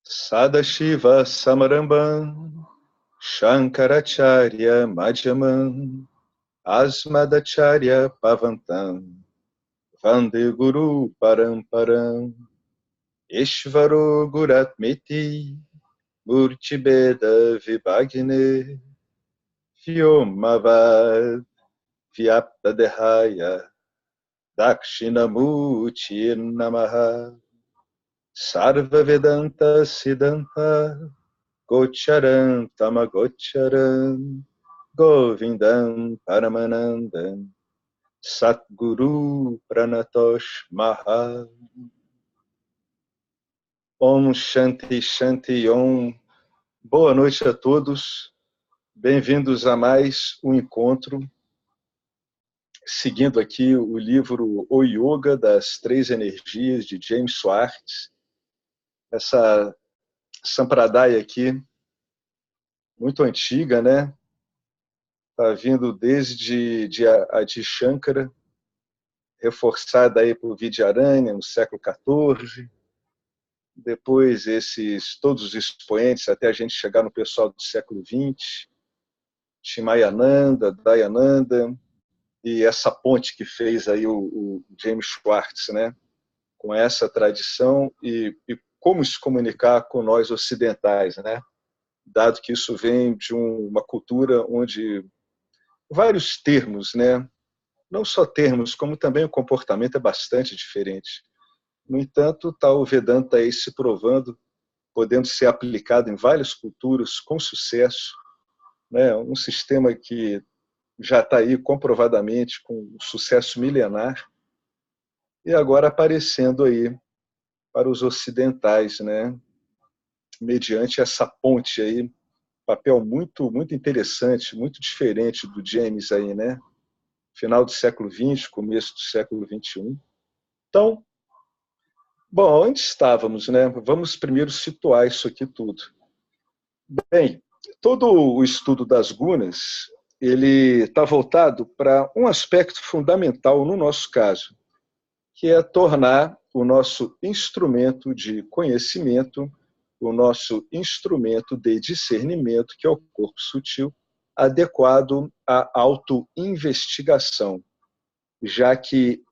Sadashiva Samarambam Shankaracharya Madhyamam Asmadacharya Pavantam Vande Guru Paramparam Ishvaro Guratmiti Murtibeda Vibhagne Vyomavad Vyaptadehaya Dakshinamurti Namaha Sarva Vedanta Siddhanta Gocharam Tamagocharam Govindam Paramanandam Satguru Pranatosh Maha Om Shanti Shanti Om. Boa noite a todos, bem-vindos a mais um encontro, seguindo aqui o livro O Yoga das Três Energias, de James Schwartz. Essa sampradaya aqui, muito antiga, né? Está vindo desde Adi Shankara, reforçada aí por Vidyaranya no século XIV, depois todos os expoentes, até a gente chegar no pessoal do século XX, Shimayananda, Dayananda, e essa ponte que fez aí o James Schwartz, né? Com essa tradição e como se comunicar com nós ocidentais, né? Dado que isso vem de uma cultura onde vários termos, né? Não só termos, como também o comportamento é bastante diferente. No entanto, está o Vedanta aí se provando, podendo ser aplicado em várias culturas com sucesso, né? Um sistema que já está aí comprovadamente com um sucesso milenar e agora aparecendo aí para os ocidentais, né? Mediante essa ponte aí, papel muito interessante, muito diferente do James aí, né? Final do século XX, começo do século XXI. Então, bom, onde estávamos, né? Vamos primeiro situar isso aqui tudo. Bem, todo o estudo das gunas, ele está voltado para um aspecto fundamental no nosso caso, que é tornar o nosso instrumento de conhecimento, o nosso instrumento de discernimento, que é o corpo sutil, adequado à autoinvestigação, já que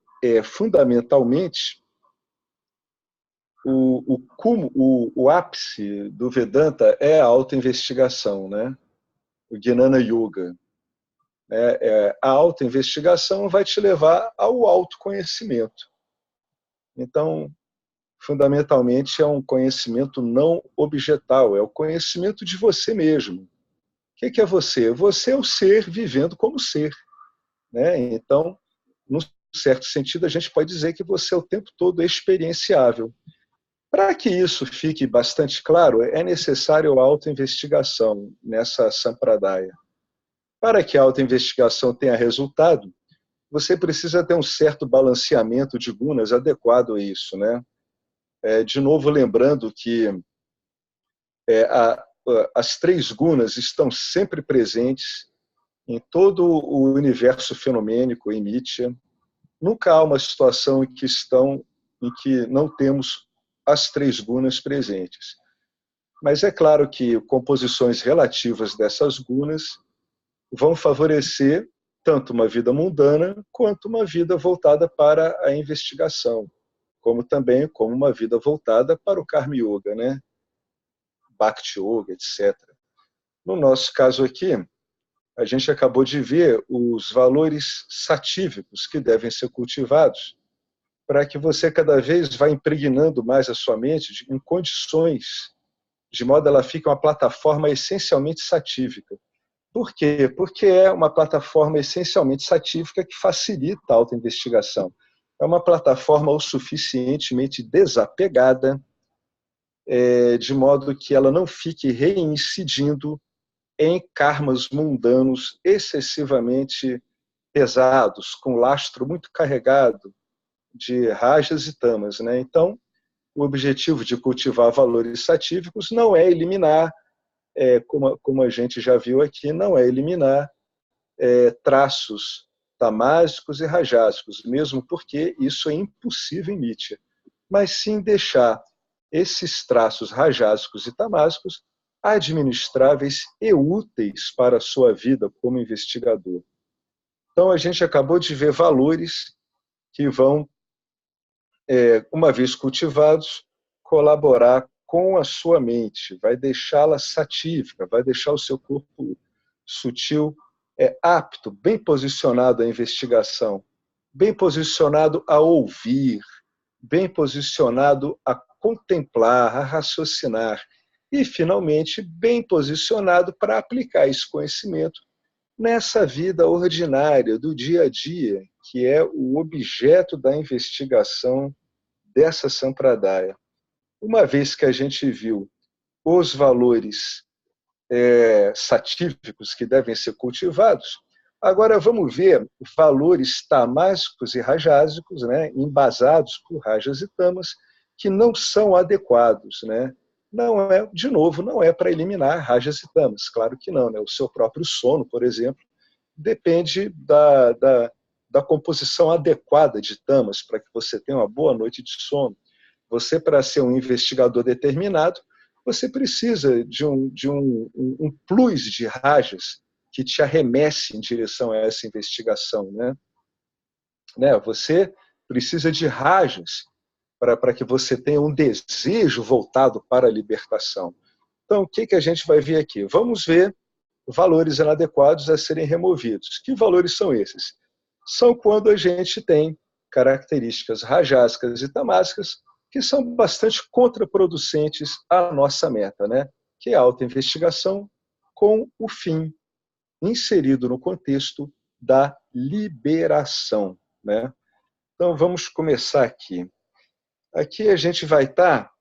fundamentalmente o ápice do Vedanta é a autoinvestigação, né? O Jnana Yoga. A autoinvestigação vai te levar ao autoconhecimento. Então, fundamentalmente, é um conhecimento não objetal, é o conhecimento de você mesmo. O que é você? Você é o ser vivendo como ser, né? Então, num certo sentido, a gente pode dizer que você é o tempo todo experienciável. Para que isso fique bastante claro, é necessário a autoinvestigação nessa sampradaya. Para que a autoinvestigação tenha resultado, você precisa ter um certo balanceamento de gunas adequado a isso, né? De novo, lembrando que as três gunas estão sempre presentes em todo o universo fenomênico em Nitya. Nunca há uma situação em que não temos as três gunas presentes. Mas é claro que composições relativas dessas gunas vão favorecer tanto uma vida mundana quanto uma vida voltada para a investigação, como também como uma vida voltada para o Karma Yoga, né? Bhakti Yoga, etc. No nosso caso aqui, a gente acabou de ver os valores satívicos que devem ser cultivados para que você cada vez vá impregnando mais a sua mente em condições de modo que ela fique uma plataforma essencialmente satívica. Por quê? Porque é uma plataforma essencialmente satívica que facilita a autoinvestigação. É uma plataforma o suficientemente desapegada, de modo que ela não fique reincidindo em karmas mundanos excessivamente pesados, com lastro muito carregado de rajas e tamas, né? Então, o objetivo de cultivar valores satívicos não é eliminar, como a gente já viu aqui, não é eliminar traços tamásicos e rajásicos, mesmo porque isso é impossível em Nitya, mas sim deixar esses traços rajásicos e tamásicos administráveis e úteis para a sua vida como investigador. Então, a gente acabou de ver valores que vão, uma vez cultivados, colaborar com a sua mente, vai deixá-la satífica, vai deixar o seu corpo sutil apto, bem posicionado à investigação, bem posicionado a ouvir, bem posicionado a contemplar, a raciocinar e, finalmente, bem posicionado para aplicar esse conhecimento nessa vida ordinária do dia a dia, que é o objeto da investigação dessa Sampradaya. Uma vez que a gente viu os valores satívicos que devem ser cultivados, agora vamos ver valores tamásicos e rajásicos, né, embasados por rajas e tamas, que não são adequados, né? Não é, de novo, não é para eliminar rajas e tamas, claro que não, né? O seu próprio sono, por exemplo, depende da composição adequada de tamas para que você tenha uma boa noite de sono. Você, para ser um investigador determinado, você precisa de um plus de rajas que te arremesse em direção a essa investigação, né? Você precisa de rajas para que você tenha um desejo voltado para a libertação. Então, o que a gente vai ver aqui? Vamos ver valores inadequados a serem removidos. Que valores são esses? São quando a gente tem características rajásicas e tamásicas que são bastante contraproducentes à nossa meta, né? Que é a autoinvestigação com o fim inserido no contexto da liberação, né? Então, vamos começar aqui. Aqui a gente vai estar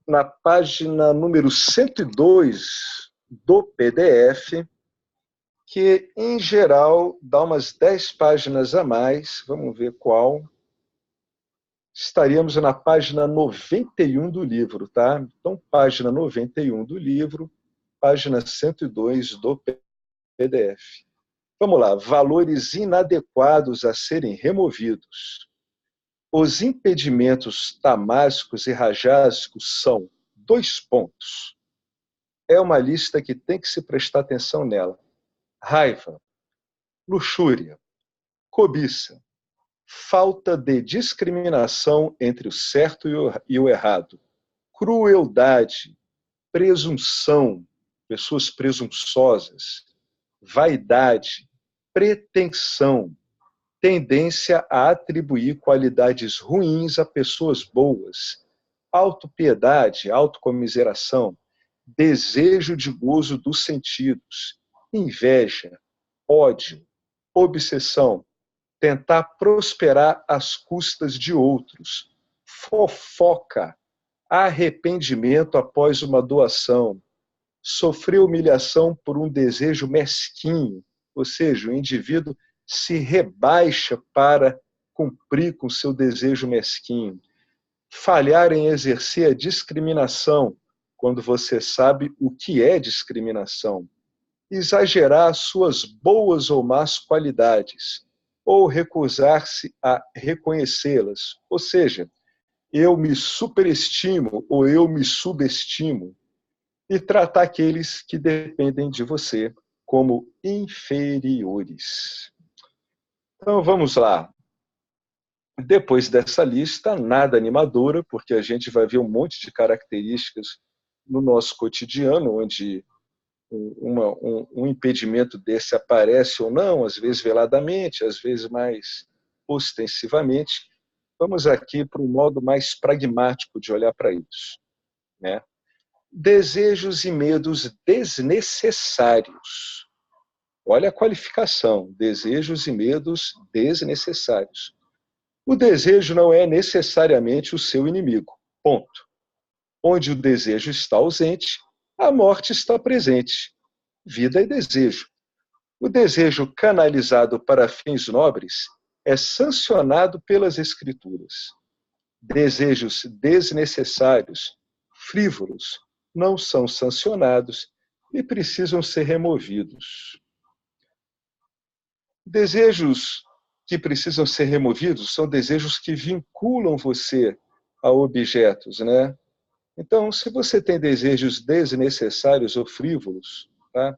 na página número 102 do PDF, que, em geral, dá umas 10 páginas a mais. Vamos ver qual. Estaríamos na página 91 do livro, tá? Então, página 91 do livro, página 102 do PDF. Vamos lá. Valores inadequados a serem removidos. Os impedimentos tamásicos e rajásicos são 2 pontos. É uma lista que tem que se prestar atenção nela. Raiva, luxúria, cobiça, falta de discriminação entre o certo e o errado, crueldade, presunção, pessoas presunçosas, vaidade, pretensão, tendência a atribuir qualidades ruins a pessoas boas, autopiedade, autocomiseração, desejo de gozo dos sentidos, inveja, ódio, obsessão, tentar prosperar às custas de outros, fofoca, arrependimento após uma doação, sofrer humilhação por um desejo mesquinho, ou seja, o indivíduo se rebaixa para cumprir com seu desejo mesquinho, falhar em exercer a discriminação, quando você sabe o que é discriminação, exagerar suas boas ou más qualidades, ou recusar-se a reconhecê-las. Ou seja, eu me superestimo ou eu me subestimo, e tratar aqueles que dependem de você como inferiores. Então, vamos lá. Depois dessa lista, nada animadora, porque a gente vai ver um monte de características no nosso cotidiano, onde um impedimento desse aparece ou não, às vezes veladamente, às vezes mais ostensivamente. Vamos aqui para um modo mais pragmático de olhar para isso, né? Desejos e medos desnecessários. Olha a qualificação, desejos e medos desnecessários. O desejo não é necessariamente o seu inimigo, ponto. Onde o desejo está ausente, a morte está presente. Vida e desejo. O desejo canalizado para fins nobres é sancionado pelas Escrituras. Desejos desnecessários, frívolos, não são sancionados e precisam ser removidos. Desejos que precisam ser removidos são desejos que vinculam você a objetos, né? Então, se você tem desejos desnecessários ou frívolos, tá?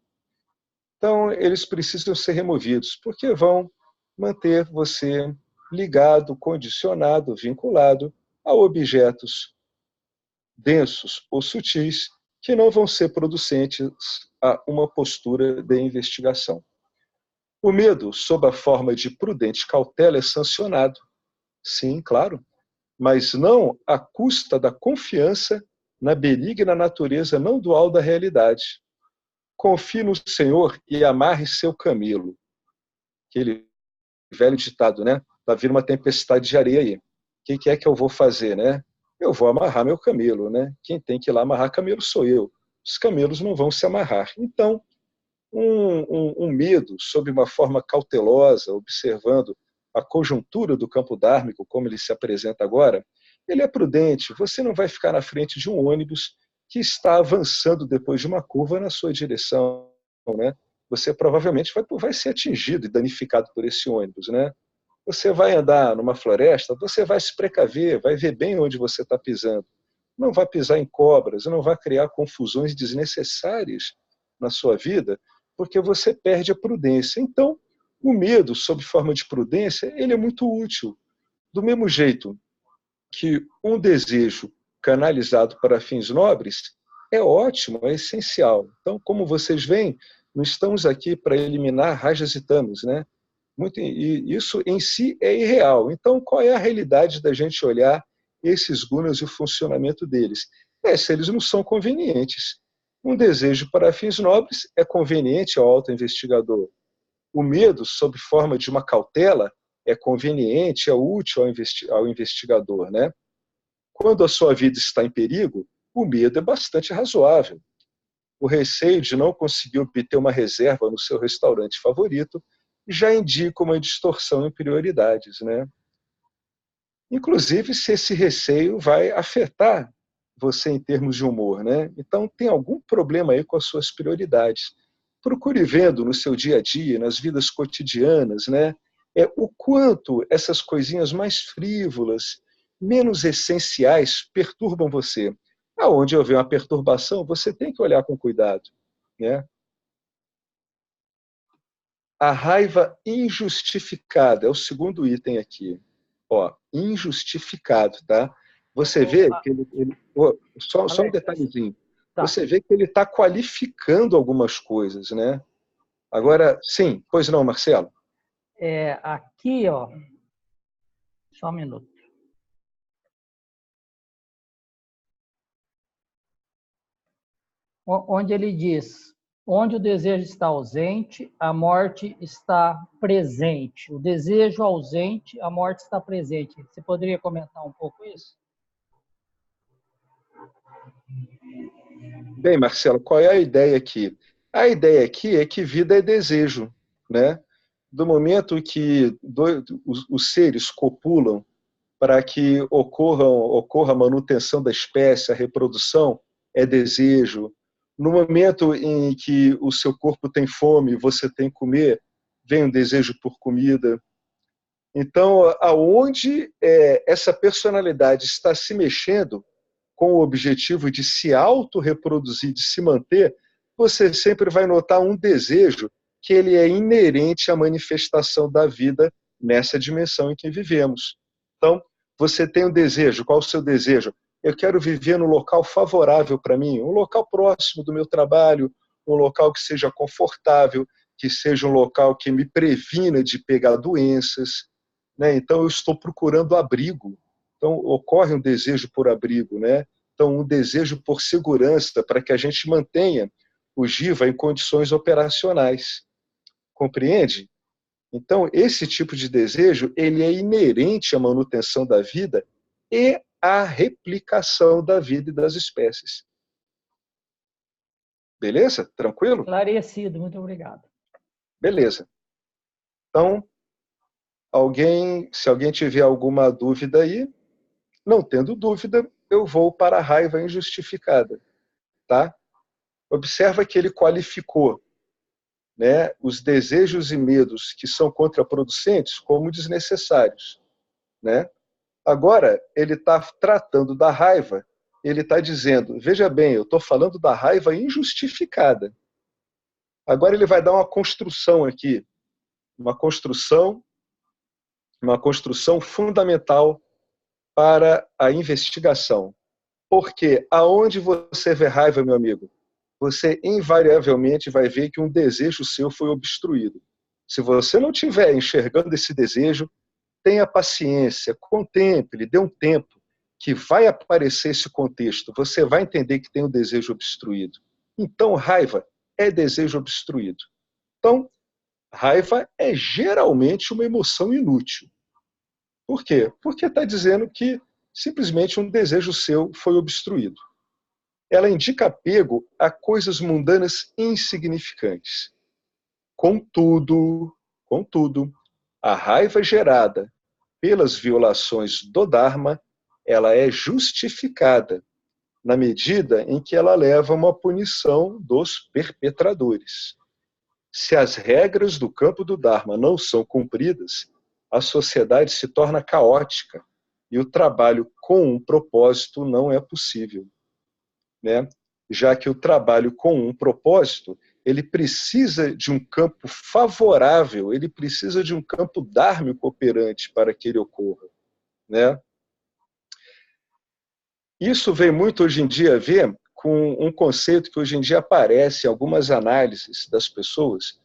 Então eles precisam ser removidos, porque vão manter você ligado, condicionado, vinculado a objetos densos ou sutis que não vão ser producentes a uma postura de investigação. O medo, sob a forma de prudente cautela, é sancionado. Sim, claro, mas não à custa da confiança na benigna natureza não dual da realidade. Confie no Senhor e amarre seu camelo. Aquele velho ditado, né? Tá vindo uma tempestade de areia aí. O que é que eu vou fazer, né? Eu vou amarrar meu camelo, né? Quem tem que ir lá amarrar camelo sou eu. Os camelos não vão se amarrar. Então, um medo sob uma forma cautelosa, observando a conjuntura do campo dármico, como ele se apresenta agora, ele é prudente. Você não vai ficar na frente de um ônibus que está avançando depois de uma curva na sua direção, né? Você provavelmente vai ser atingido e danificado por esse ônibus, né? Você vai andar numa floresta, você vai se precaver, vai ver bem onde você está pisando. Não vai pisar em cobras, não vai criar confusões desnecessárias na sua vida, porque você perde a prudência. Então, o medo, sob forma de prudência, ele é muito útil. Do mesmo jeito que um desejo canalizado para fins nobres é ótimo, é essencial. Então, como vocês veem, não estamos aqui para eliminar rajas e tamas, né? E isso em si é irreal. Então, qual é a realidade da gente olhar esses gunas e o funcionamento deles? Se eles não são convenientes. Um desejo para fins nobres é conveniente ao autoinvestigador. O medo, sob forma de uma cautela, é conveniente, é útil ao investigador, né? Quando a sua vida está em perigo, o medo é bastante razoável. O receio de não conseguir obter uma reserva no seu restaurante favorito já indica uma distorção em prioridades, né? Inclusive, se esse receio vai afetar você em termos de humor, né? Então, tem algum problema aí com as suas prioridades. Procure vendo no seu dia a dia, nas vidas cotidianas, né? O quanto essas coisinhas mais frívolas, menos essenciais, perturbam você. Aonde houver uma perturbação, você tem que olhar com cuidado, né? A raiva injustificada é o segundo item aqui. Ó, injustificado, tá? Você vê que só um Alex, detalhezinho. tá. Você vê que ele está qualificando algumas coisas, né? Agora, sim, pois não, Marcelo? Aqui, ó, só um minuto. Onde ele diz: onde o desejo está ausente, a morte está presente. O desejo ausente, a morte está presente. Você poderia comentar um pouco isso? Bem, Marcelo, qual é a ideia aqui? A ideia aqui é que vida é desejo, né? Do momento que os seres copulam para que ocorra a manutenção da espécie, a reprodução, é desejo. No momento em que o seu corpo tem fome, você tem que comer, vem um desejo por comida. Então, aonde essa personalidade está se mexendo com o objetivo de se autorreproduzir, de se manter, você sempre vai notar um desejo que ele é inerente à manifestação da vida nessa dimensão em que vivemos. Então, você tem um desejo. Qual é o seu desejo? Eu quero viver num local favorável para mim, um local próximo do meu trabalho, um local que seja confortável, que seja um local que me previna de pegar doenças, né? Então, eu estou procurando abrigo. Então, ocorre um desejo por abrigo, né? Então, um desejo por segurança para que a gente mantenha o GIVA em condições operacionais. Compreende? Então, esse tipo de desejo, ele é inerente à manutenção da vida e à replicação da vida e das espécies. Beleza? Tranquilo? Esclarecido, muito obrigado. Beleza. Então, se alguém tiver alguma dúvida aí, não tendo dúvida, eu vou para a raiva injustificada, tá? Observa que ele qualificou, né, os desejos e medos que são contraproducentes como desnecessários, né? Agora, ele está tratando da raiva ele está dizendo, veja bem, eu estou falando da raiva injustificada. Agora ele vai dar uma construção aqui, uma construção fundamental para a investigação. Porque aonde você vê raiva, meu amigo, você invariavelmente vai ver que um desejo seu foi obstruído. Se você não estiver enxergando esse desejo, tenha paciência, contemple, dê um tempo, que vai aparecer esse contexto, você vai entender que tem um desejo obstruído. Então, raiva é desejo obstruído. Então, raiva é geralmente uma emoção inútil. Por quê? Porque está dizendo que simplesmente um desejo seu foi obstruído. Ela indica apego a coisas mundanas insignificantes. Contudo, a raiva gerada pelas violações do Dharma, ela é justificada na medida em que ela leva a uma punição dos perpetradores. Se as regras do campo do Dharma não são cumpridas, a sociedade se torna caótica e o trabalho com um propósito não é possível, né? Já que o trabalho com um propósito, ele precisa de um campo favorável, ele precisa de um campo dármico operante para que ele ocorra, né? Isso vem muito hoje em dia a ver com um conceito que hoje em dia aparece em algumas análises das pessoas,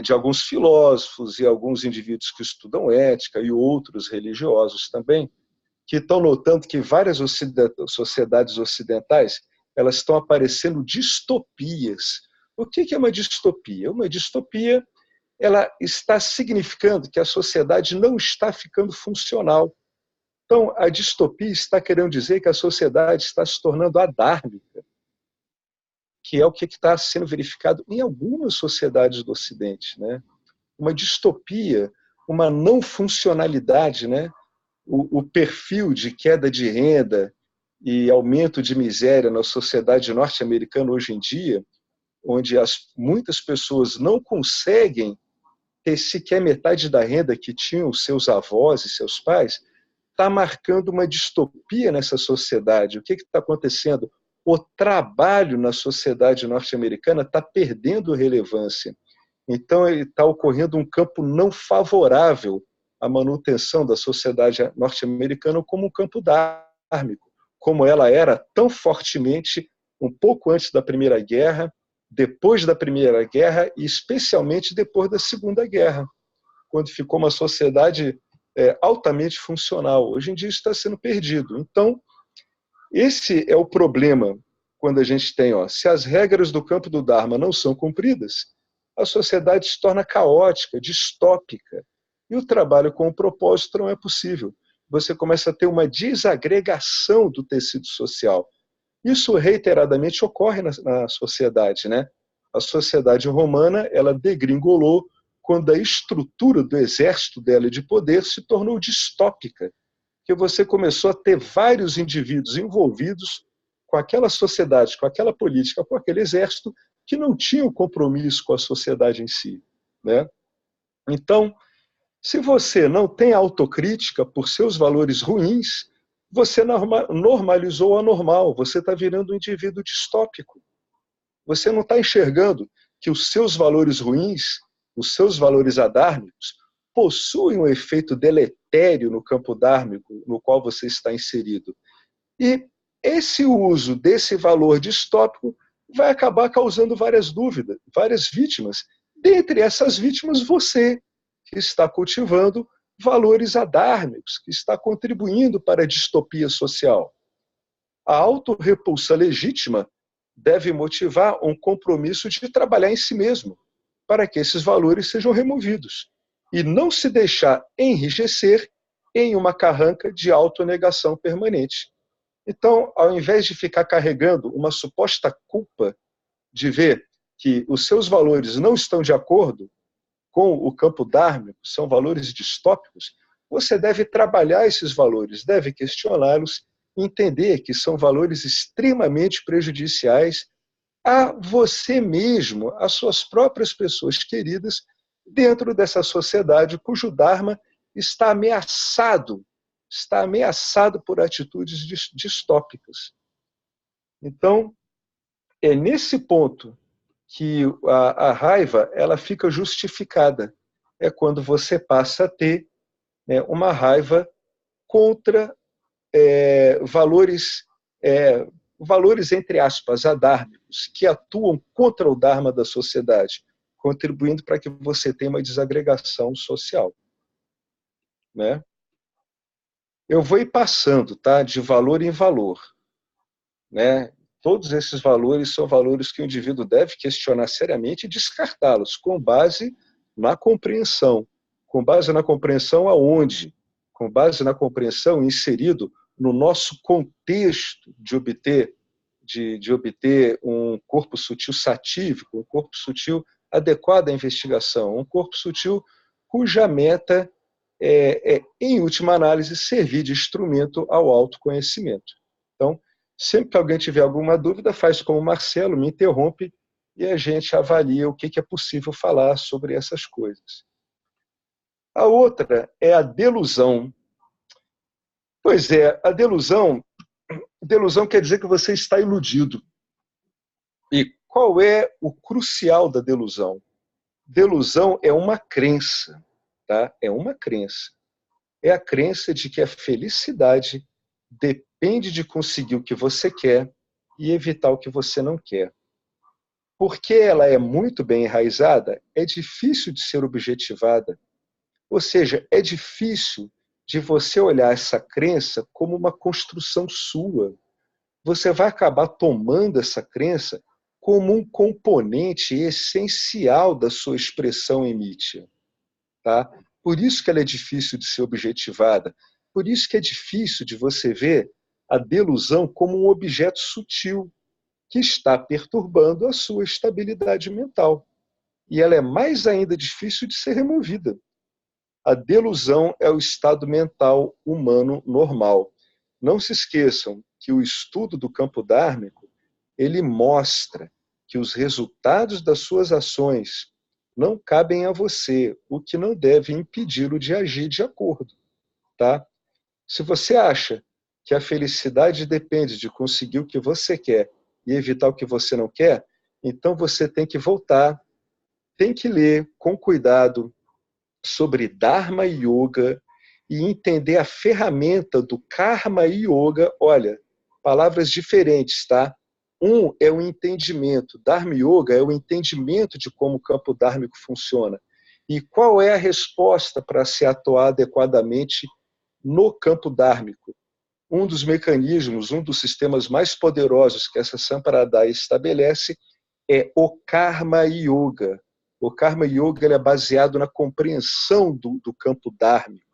de alguns filósofos e alguns indivíduos que estudam ética e outros religiosos também, que estão notando que várias sociedades ocidentais elas estão aparecendo distopias. O que é uma distopia? Uma distopia ela está significando que a sociedade não está ficando funcional. Então, a distopia está querendo dizer que a sociedade está se tornando adármica, que é o que está sendo verificado em algumas sociedades do Ocidente, né? Uma distopia, uma não funcionalidade, né? O perfil de queda de renda e aumento de miséria na sociedade norte-americana hoje em dia, onde muitas pessoas não conseguem ter sequer metade da renda que tinham seus avós e seus pais, está marcando uma distopia nessa sociedade. O que está acontecendo? O trabalho na sociedade norte-americana está perdendo relevância. Então, está ocorrendo um campo não favorável à manutenção da sociedade norte-americana como um campo dármico, como ela era tão fortemente um pouco antes da Primeira Guerra, depois da Primeira Guerra e especialmente depois da Segunda Guerra, quando ficou uma sociedade altamente funcional. Hoje em dia isso está sendo perdido. Então, esse é o problema quando a gente tem, se as regras do campo do Dharma não são cumpridas, a sociedade se torna caótica, distópica, e o trabalho com o propósito não é possível. Você começa a ter uma desagregação do tecido social. Isso reiteradamente ocorre na sociedade, né? A sociedade romana, ela degringolou quando a estrutura do exército dela de poder se tornou distópica, que você começou a ter vários indivíduos envolvidos com aquela sociedade, com aquela política, com aquele exército, que não tinham compromisso com a sociedade em si, né? Então, se você não tem autocrítica por seus valores ruins, você normalizou o anormal, você está virando um indivíduo distópico. Você não está enxergando que os seus valores ruins, os seus valores adármicos, possuem um efeito deletério no campo dármico no qual você está inserido. E esse uso desse valor distópico vai acabar causando várias dúvidas, várias vítimas. Dentre essas vítimas, você, que está cultivando valores adármicos, que está contribuindo para a distopia social. A autorrepulsa legítima deve motivar um compromisso de trabalhar em si mesmo, para que esses valores sejam removidos, e não se deixar enrijecer em uma carranca de autonegação permanente. Então, ao invés de ficar carregando uma suposta culpa de ver que os seus valores não estão de acordo com o campo dármico, são valores distópicos, você deve trabalhar esses valores, deve questioná-los, entender que são valores extremamente prejudiciais a você mesmo, às suas próprias pessoas queridas, dentro dessa sociedade cujo Dharma está ameaçado está ameaçado por atitudes distópicas. Então, é nesse ponto que a raiva ela fica justificada. É quando você passa a ter, né, uma raiva contra valores, valores, entre aspas, adármicos, que atuam contra o dharma da sociedade, contribuindo para que você tenha uma desagregação social. Né? Eu vou ir passando, tá, de valor em valor. Né? Todos esses valores são valores que o indivíduo deve questionar seriamente e descartá-los, com base na compreensão. Com base na compreensão aonde? Com base na compreensão inserido no nosso contexto de obter um corpo sutil satívico, um corpo sutil adequado à investigação, um corpo sutil cuja meta em última análise, servir de instrumento ao autoconhecimento. Então, sempre que alguém tiver alguma dúvida, faz como o Marcelo, me interrompe e a gente avalia o que é possível falar sobre essas coisas. A outra é a delusão. Pois é, a delusão quer dizer que você está iludido. E qual é o crucial da delusão? Delusão é uma crença, tá? É uma crença. É a crença de que a felicidade depende de conseguir o que você quer e evitar o que você não quer. Porque ela é muito bem enraizada, é difícil de ser objetivada. Ou seja, é difícil de você olhar essa crença como uma construção sua. Você vai acabar tomando essa crença como um componente essencial da sua expressão emítia. Tá? Por isso que ela é difícil de ser objetivada. Por isso que é difícil de você ver a delusão como um objeto sutil que está perturbando a sua estabilidade mental. E ela é mais ainda difícil de ser removida. A delusão é o estado mental humano normal. Não se esqueçam que o estudo do campo dármico, ele mostra que os resultados das suas ações não cabem a você, o que não deve impedi-lo de agir de acordo. Tá? Se você acha que a felicidade depende de conseguir o que você quer e evitar o que você não quer, então você tem que voltar, tem que ler com cuidado sobre Dharma Yoga e entender a ferramenta do Karma Yoga. Olha, palavras diferentes, tá? Um é o entendimento, Dharma Yoga é o entendimento de como o campo dármico funciona. E qual é a resposta para se atuar adequadamente no campo dármico? Um dos mecanismos, um dos sistemas mais poderosos que essa Sampradaya estabelece é o Karma Yoga. O Karma Yoga ele é baseado na compreensão do campo dármico.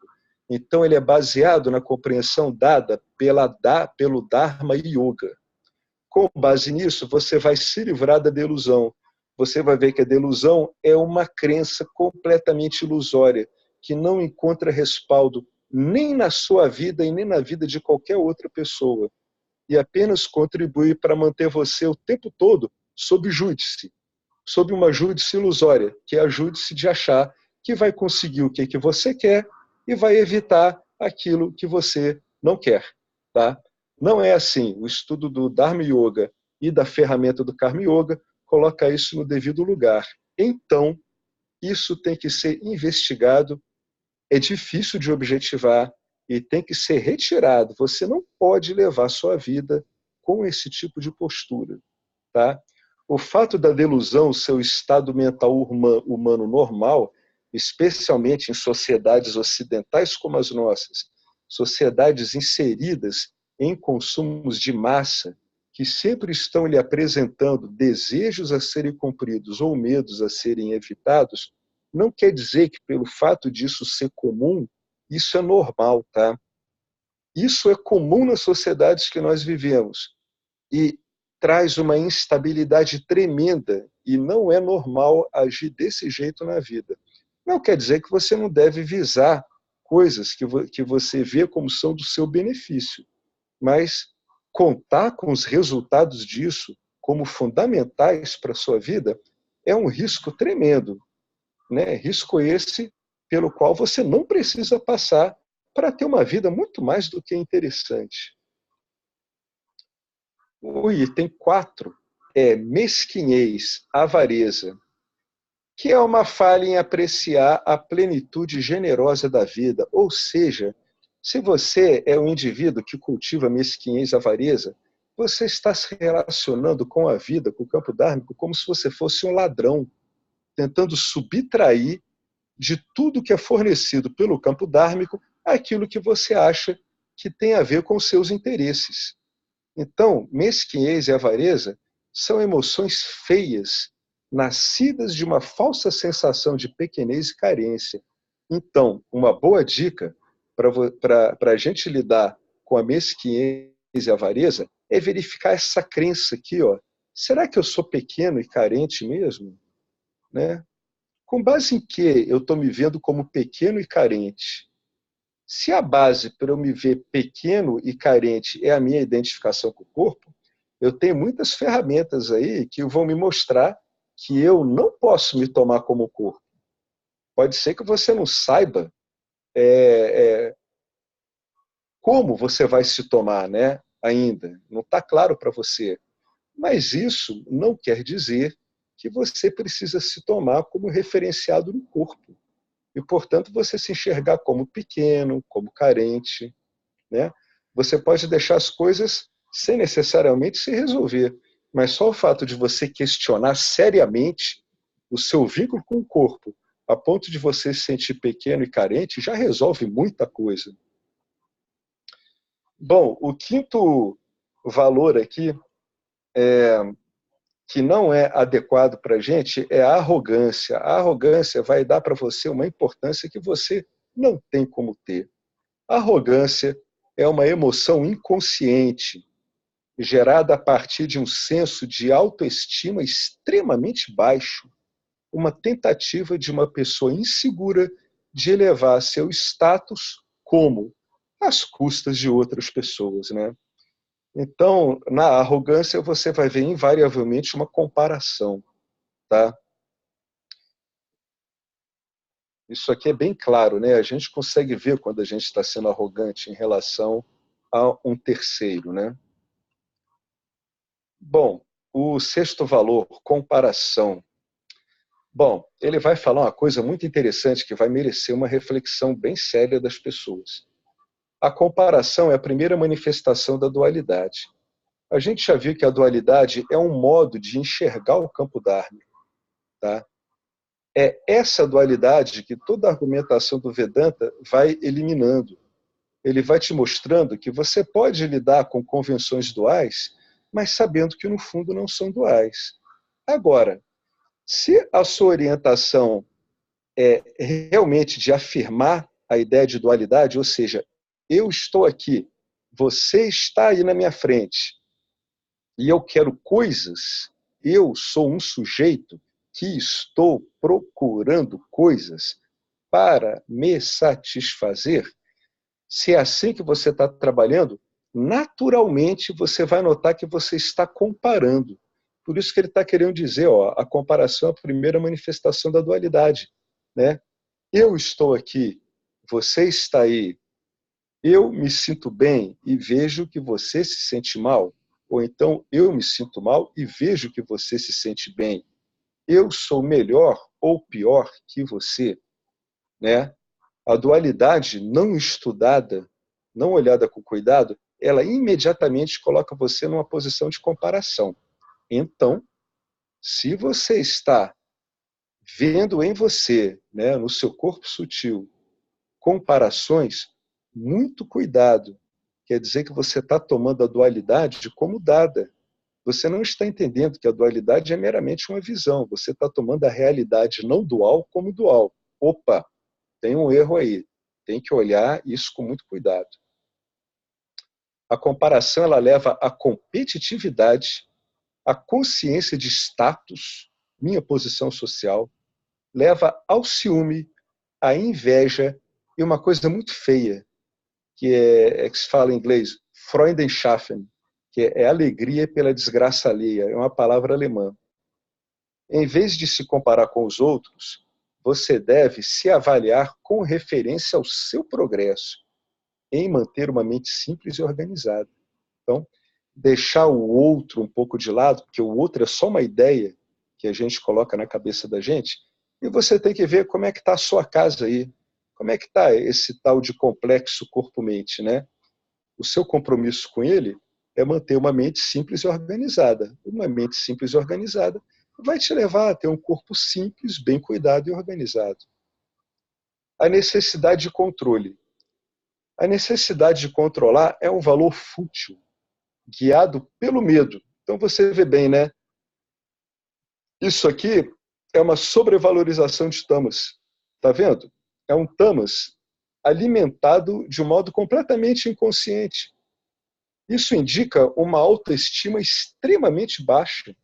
Então, ele é baseado na compreensão dada pelo Dharma Yoga. Com base nisso, você vai se livrar da delusão. Você vai ver que a delusão é uma crença completamente ilusória, que não encontra respaldo nem na sua vida e nem na vida de qualquer outra pessoa. E apenas contribui para manter você o tempo todo sob júdice, sob uma júdice ilusória, que é a júdice de achar que vai conseguir o que você quer e vai evitar aquilo que você não quer. Tá? Não é assim. O estudo do Dharma Yoga e da ferramenta do Karma Yoga coloca isso no devido lugar. Então, isso tem que ser investigado, é difícil de objetivar e tem que ser retirado. Você não pode levar sua vida com esse tipo de postura. Tá? O fato da delusão ser o estado mental humano normal, especialmente em sociedades ocidentais como as nossas, sociedades inseridas em consumos de massa, que sempre estão lhe apresentando desejos a serem cumpridos ou medos a serem evitados, não quer dizer que, pelo fato disso ser comum, isso é normal. Tá? Isso é comum nas sociedades que nós vivemos. E traz uma instabilidade tremenda e não é normal agir desse jeito na vida. Não quer dizer que você não deve visar coisas que você vê como são do seu benefício, mas contar com os resultados disso como fundamentais para a sua vida é um risco tremendo, né? Risco esse pelo qual você não precisa passar para ter uma vida muito mais do que interessante. O item 4 é mesquinhez, avareza, que é uma falha em apreciar a plenitude generosa da vida. Ou seja, se você é um indivíduo que cultiva mesquinhez, avareza, você está se relacionando com a vida, com o campo dármico, como se você fosse um ladrão, tentando subtrair de tudo que é fornecido pelo campo dármico aquilo que você acha que tem a ver com seus interesses. Então, mesquinhez e avareza são emoções feias, nascidas de uma falsa sensação de pequenez e carência. Então, uma boa dica para a gente lidar com a mesquinhez e a avareza é verificar essa crença aqui, ó. Será que eu sou pequeno e carente mesmo? Né? Com base em que eu estou me vendo como pequeno e carente? Se a base para eu me ver pequeno e carente é a minha identificação com o corpo, eu tenho muitas ferramentas aí que vão me mostrar que eu não posso me tomar como corpo. Pode ser que você não saiba como você vai se tomar, né? Ainda. Não está claro para você. Mas isso não quer dizer que você precisa se tomar como referenciado no corpo. E, portanto, você se enxergar como pequeno, como carente, né? Você pode deixar as coisas sem necessariamente se resolver, mas só o fato de você questionar seriamente o seu vínculo com o corpo, a ponto de você se sentir pequeno e carente, já resolve muita coisa. Bom, o quinto valor aqui, que não é adequado para a gente, é a arrogância. A arrogância vai dar para você uma importância que você não tem como ter. A arrogância é uma emoção inconsciente, gerada a partir de um senso de autoestima extremamente baixo, uma tentativa de uma pessoa insegura de elevar seu status como às custas de outras pessoas, né? Então, na arrogância você vai ver invariavelmente uma comparação, tá? Isso aqui é bem claro, né? A gente consegue ver quando a gente está sendo arrogante em relação a um terceiro, né? Bom, o sexto valor, comparação. Bom, ele vai falar uma coisa muito interessante que vai merecer uma reflexão bem séria das pessoas. A comparação é a primeira manifestação da dualidade. A gente já viu que a dualidade é um modo de enxergar o campo dármico, tá? É essa dualidade que toda a argumentação do Vedanta vai eliminando. Ele vai te mostrando que você pode lidar com convenções duais, mas sabendo que no fundo não são duais. Agora, se a sua orientação é realmente de afirmar a ideia de dualidade, ou seja, eu estou aqui, você está aí na minha frente, e eu quero coisas, eu sou um sujeito que estou procurando coisas para me satisfazer, se é assim que você está trabalhando, naturalmente você vai notar que você está comparando. Por isso que ele está querendo dizer, ó, a comparação é a primeira manifestação da dualidade, né? Eu estou aqui, você está aí, eu me sinto bem e vejo que você se sente mal, ou então eu me sinto mal e vejo que você se sente bem. Eu sou melhor ou pior que você, né? A dualidade não estudada, não olhada com cuidado, ela imediatamente coloca você numa posição de comparação. Então, se você está vendo em você, né, no seu corpo sutil, comparações, muito cuidado. Quer dizer que você está tomando a dualidade como dada. Você não está entendendo que a dualidade é meramente uma visão. Você está tomando a realidade não dual como dual. Opa, tem um erro aí. Tem que olhar isso com muito cuidado. A comparação ela leva à competitividade, à consciência de status, minha posição social, leva ao ciúme, à inveja e uma coisa muito feia, que se fala em inglês, Freudenschaffen, que é alegria pela desgraça alheia, é uma palavra alemã. Em vez de se comparar com os outros, você deve se avaliar com referência ao seu progresso. em manter uma mente simples e organizada. Então, deixar o outro um pouco de lado, porque o outro é só uma ideia que a gente coloca na cabeça da gente, e você tem que ver como é que está a sua casa aí, como é que está esse tal de complexo corpo-mente, né? O seu compromisso com ele é manter uma mente simples e organizada. Uma mente simples e organizada vai te levar a ter um corpo simples, bem cuidado e organizado. A necessidade de controle. A necessidade de controlar é um valor fútil, guiado pelo medo. Então você vê bem, né? Isso aqui é uma sobrevalorização de tamas. Tá vendo? É um tamas alimentado de um modo completamente inconsciente. Isso indica uma autoestima extremamente baixa.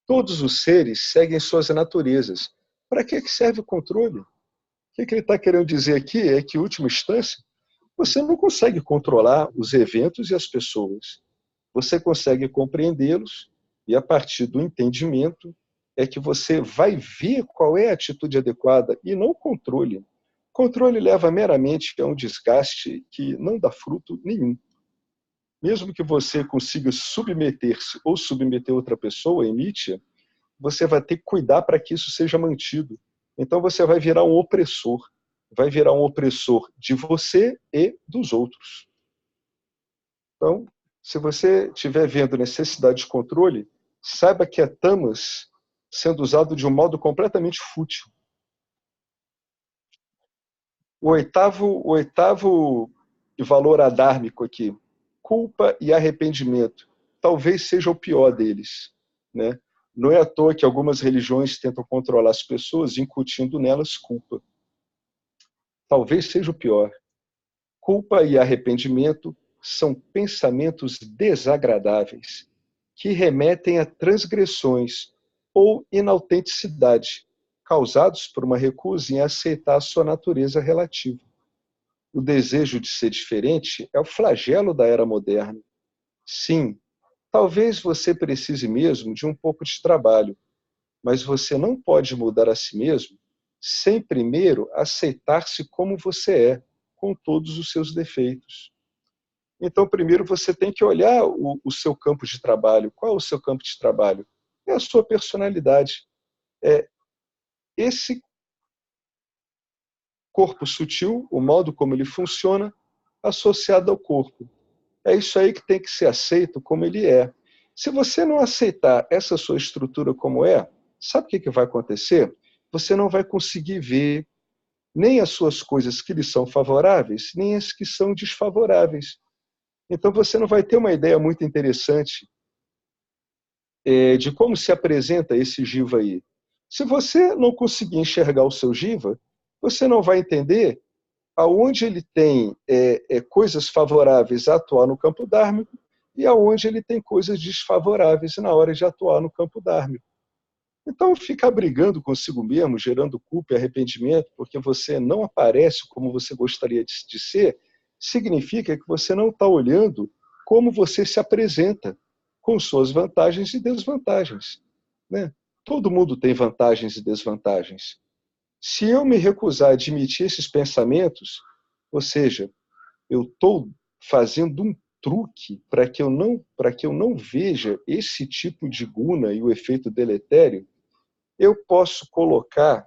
Todos os seres seguem suas naturezas. Para que serve o controle? O que ele está querendo dizer aqui é que, em última instância, você não consegue controlar os eventos e as pessoas. Você consegue compreendê-los e, a partir do entendimento, é que você vai ver qual é a atitude adequada e não o controle. Controle leva meramente a um desgaste que não dá fruto nenhum. Mesmo que você consiga submeter-se ou submeter outra pessoa em Nietzsche, você vai ter que cuidar para que isso seja mantido. Então você vai virar um opressor. Vai virar um opressor de você e dos outros. Então, se você estiver vendo necessidade de controle, saiba que é tamas sendo usado de um modo completamente fútil. O oitavo valor adármico aqui, culpa e arrependimento, talvez seja o pior deles, né? Não é à toa que algumas religiões tentam controlar as pessoas, incutindo nelas culpa. Talvez seja o pior. Culpa e arrependimento são pensamentos desagradáveis que remetem a transgressões ou inautenticidade, causados por uma recusa em aceitar a sua natureza relativa. O desejo de ser diferente é o flagelo da era moderna. Sim, talvez você precise mesmo de um pouco de trabalho, mas você não pode mudar a si mesmo sem primeiro aceitar-se como você é, com todos os seus defeitos. Então, primeiro você tem que olhar o seu campo de trabalho. Qual é o seu campo de trabalho? É a sua personalidade. É esse corpo sutil, o modo como ele funciona, associado ao corpo. É isso aí que tem que ser aceito como ele é. Se você não aceitar essa sua estrutura como é, sabe o que vai acontecer? Você não vai conseguir ver nem as suas coisas que lhe são favoráveis, nem as que são desfavoráveis. Então você não vai ter uma ideia muito interessante de como se apresenta esse Jiva aí. Se você não conseguir enxergar o seu Jiva, você não vai entender aonde ele tem coisas favoráveis a atuar no campo dármico e aonde ele tem coisas desfavoráveis na hora de atuar no campo dármico. Então, ficar brigando consigo mesmo, gerando culpa e arrependimento, porque você não aparece como você gostaria de ser, significa que você não está olhando como você se apresenta, com suas vantagens e desvantagens, né? Todo mundo tem vantagens e desvantagens. Se eu me recusar a admitir esses pensamentos, ou seja, eu estou fazendo um truque para que eu não veja esse tipo de guna e o efeito deletério, eu posso colocar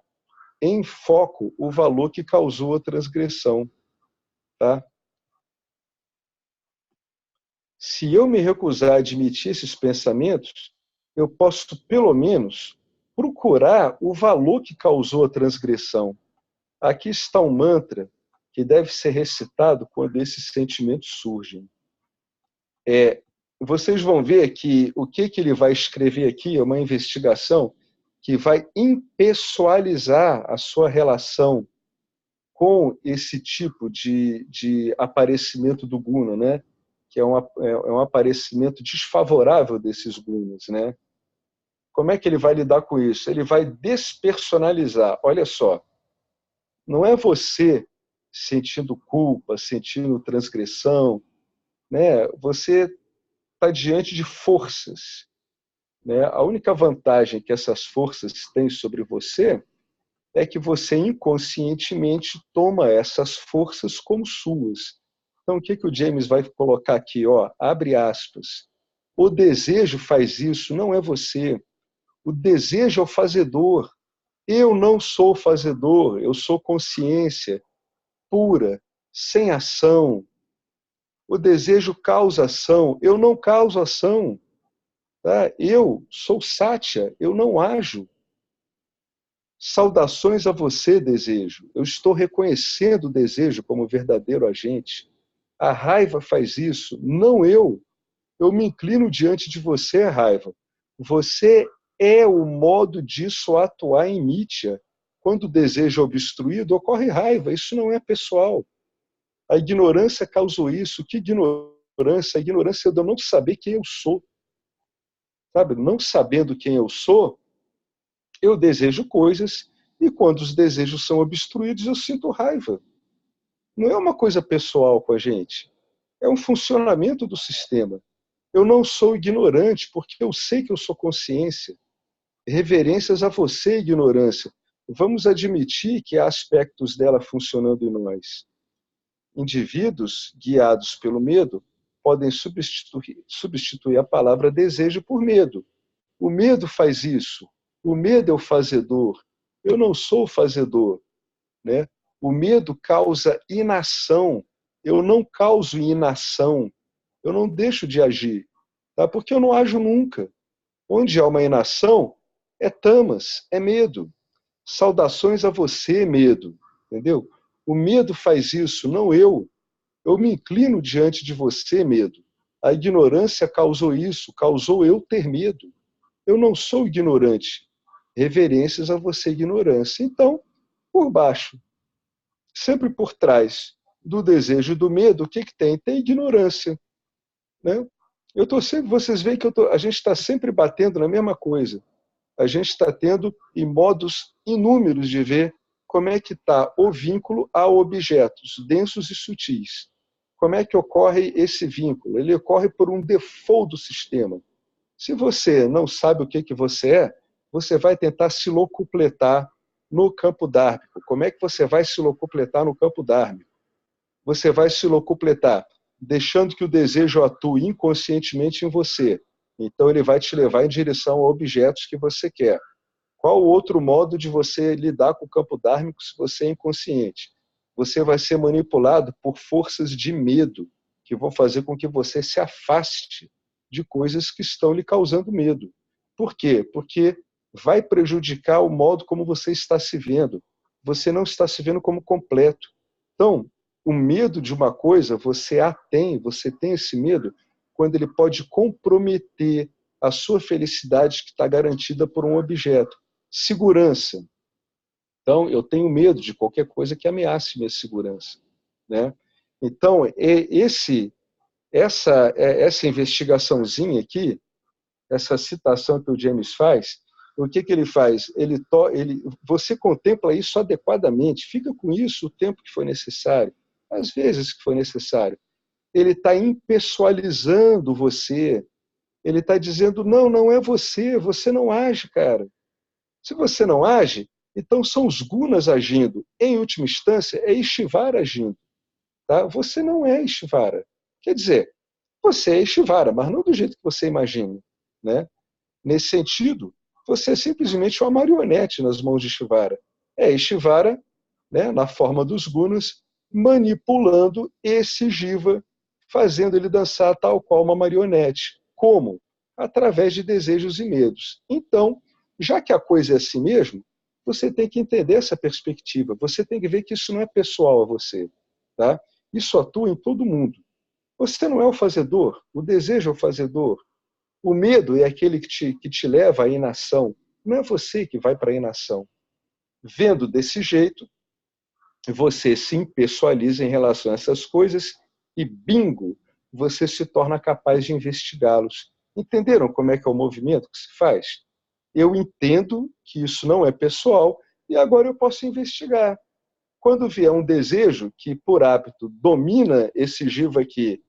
em foco o valor que causou a transgressão. Tá? Se eu me recusar a admitir esses pensamentos, eu posso, pelo menos, procurar o valor que causou a transgressão. Aqui está um mantra que deve ser recitado quando esses sentimentos surgem. Vocês vão ver que o que ele vai escrever aqui é uma investigação que vai impessoalizar a sua relação com esse tipo de aparecimento do guna, né? Que é um aparecimento desfavorável desses gunas, né? Como é que ele vai lidar com isso? Ele vai despersonalizar. Olha só, não é você sentindo culpa, sentindo transgressão, né? Você está diante de forças, né? A única vantagem que essas forças têm sobre você é que você inconscientemente toma essas forças como suas. Então, o que o James vai colocar aqui? Ó, abre aspas. O desejo faz isso, não é você. O desejo é o fazedor. Eu não sou fazedor, eu sou consciência pura, sem ação. O desejo causa ação, eu não causo ação. Tá? Eu sou Satya, eu não ajo. Saudações a você, desejo. Eu estou reconhecendo o desejo como verdadeiro agente. A raiva faz isso, não eu. Eu me inclino diante de você, raiva. Você é o modo disso atuar em Nitya. Quando o desejo é obstruído, ocorre raiva. Isso não é pessoal. A ignorância causou isso. Que ignorância? A ignorância é de eu não saber quem eu sou. Sabe? Não sabendo quem eu sou, eu desejo coisas e quando os desejos são obstruídos, eu sinto raiva. Não é uma coisa pessoal com a gente. É um funcionamento do sistema. Eu não sou ignorante porque eu sei que eu sou consciência. Reverências a você, ignorância. Vamos admitir que há aspectos dela funcionando em nós. Indivíduos guiados pelo medo podem substituir a palavra desejo por medo. O medo faz isso. O medo é o fazedor. Eu não sou o fazedor, né? O medo causa inação. Eu não causo inação. Eu não deixo de agir, tá? Porque eu não ajo nunca. Onde há uma inação, é tamas, é medo. Saudações a você, medo. Entendeu? O medo faz isso, não eu. Eu me inclino diante de você, medo. A ignorância causou isso, causou eu ter medo. Eu não sou ignorante. Reverências a você, ignorância. Então, por baixo, sempre por trás do desejo e do medo, o que tem? Tem ignorância. Né? Eu tô sempre, vocês veem que a gente está sempre batendo na mesma coisa. A gente está tendo em modos inúmeros de ver como é que está o vínculo a objetos densos e sutis. Como é que ocorre esse vínculo? Ele ocorre por um default do sistema. Se você não sabe o que você é, você vai tentar se locupletar no campo dármico. Como é que você vai se locupletar no campo dármico? Você vai se locupletar deixando que o desejo atue inconscientemente em você. Então ele vai te levar em direção a objetos que você quer. Qual outro modo de você lidar com o campo dármico se você é inconsciente? Você vai ser manipulado por forças de medo, que vão fazer com que você se afaste de coisas que estão lhe causando medo. Por quê? Porque vai prejudicar o modo como você está se vendo. Você não está se vendo como completo. Então, o medo de uma coisa, você tem esse medo quando ele pode comprometer a sua felicidade que está garantida por um objeto. Segurança. Então, eu tenho medo de qualquer coisa que ameace minha segurança. Né? Então, essa investigaçãozinha aqui, essa citação que o James faz, o que ele faz? Você contempla isso adequadamente, fica com isso o tempo que for necessário, às vezes que for necessário. Ele está impessoalizando você, ele está dizendo, não, não é você, você não age, cara. Se você não age, então são os gunas agindo. Em última instância, é Ishvara agindo. Tá? Você não é Ishvara. Quer dizer, você é Ishvara, mas não do jeito que você imagina. Né? Nesse sentido, você é simplesmente uma marionete nas mãos de Ishvara. É Ishvara, né, na forma dos gunas, manipulando esse jiva, fazendo ele dançar tal qual uma marionete. Como? Através de desejos e medos. Então, já que a coisa é assim mesmo, você tem que entender essa perspectiva. Você tem que ver que isso não é pessoal a você. Tá? Isso atua em todo mundo. Você não é o fazedor, o desejo é o fazedor. O medo é aquele que te leva à inação. Não é você que vai para a inação. Vendo desse jeito, você se impessoaliza em relação a essas coisas e, bingo, você se torna capaz de investigá-los. Entenderam como é que é o movimento que se faz? Eu entendo que isso não é pessoal e agora eu posso investigar. Quando vier um desejo que, por hábito, domina esse jiva aqui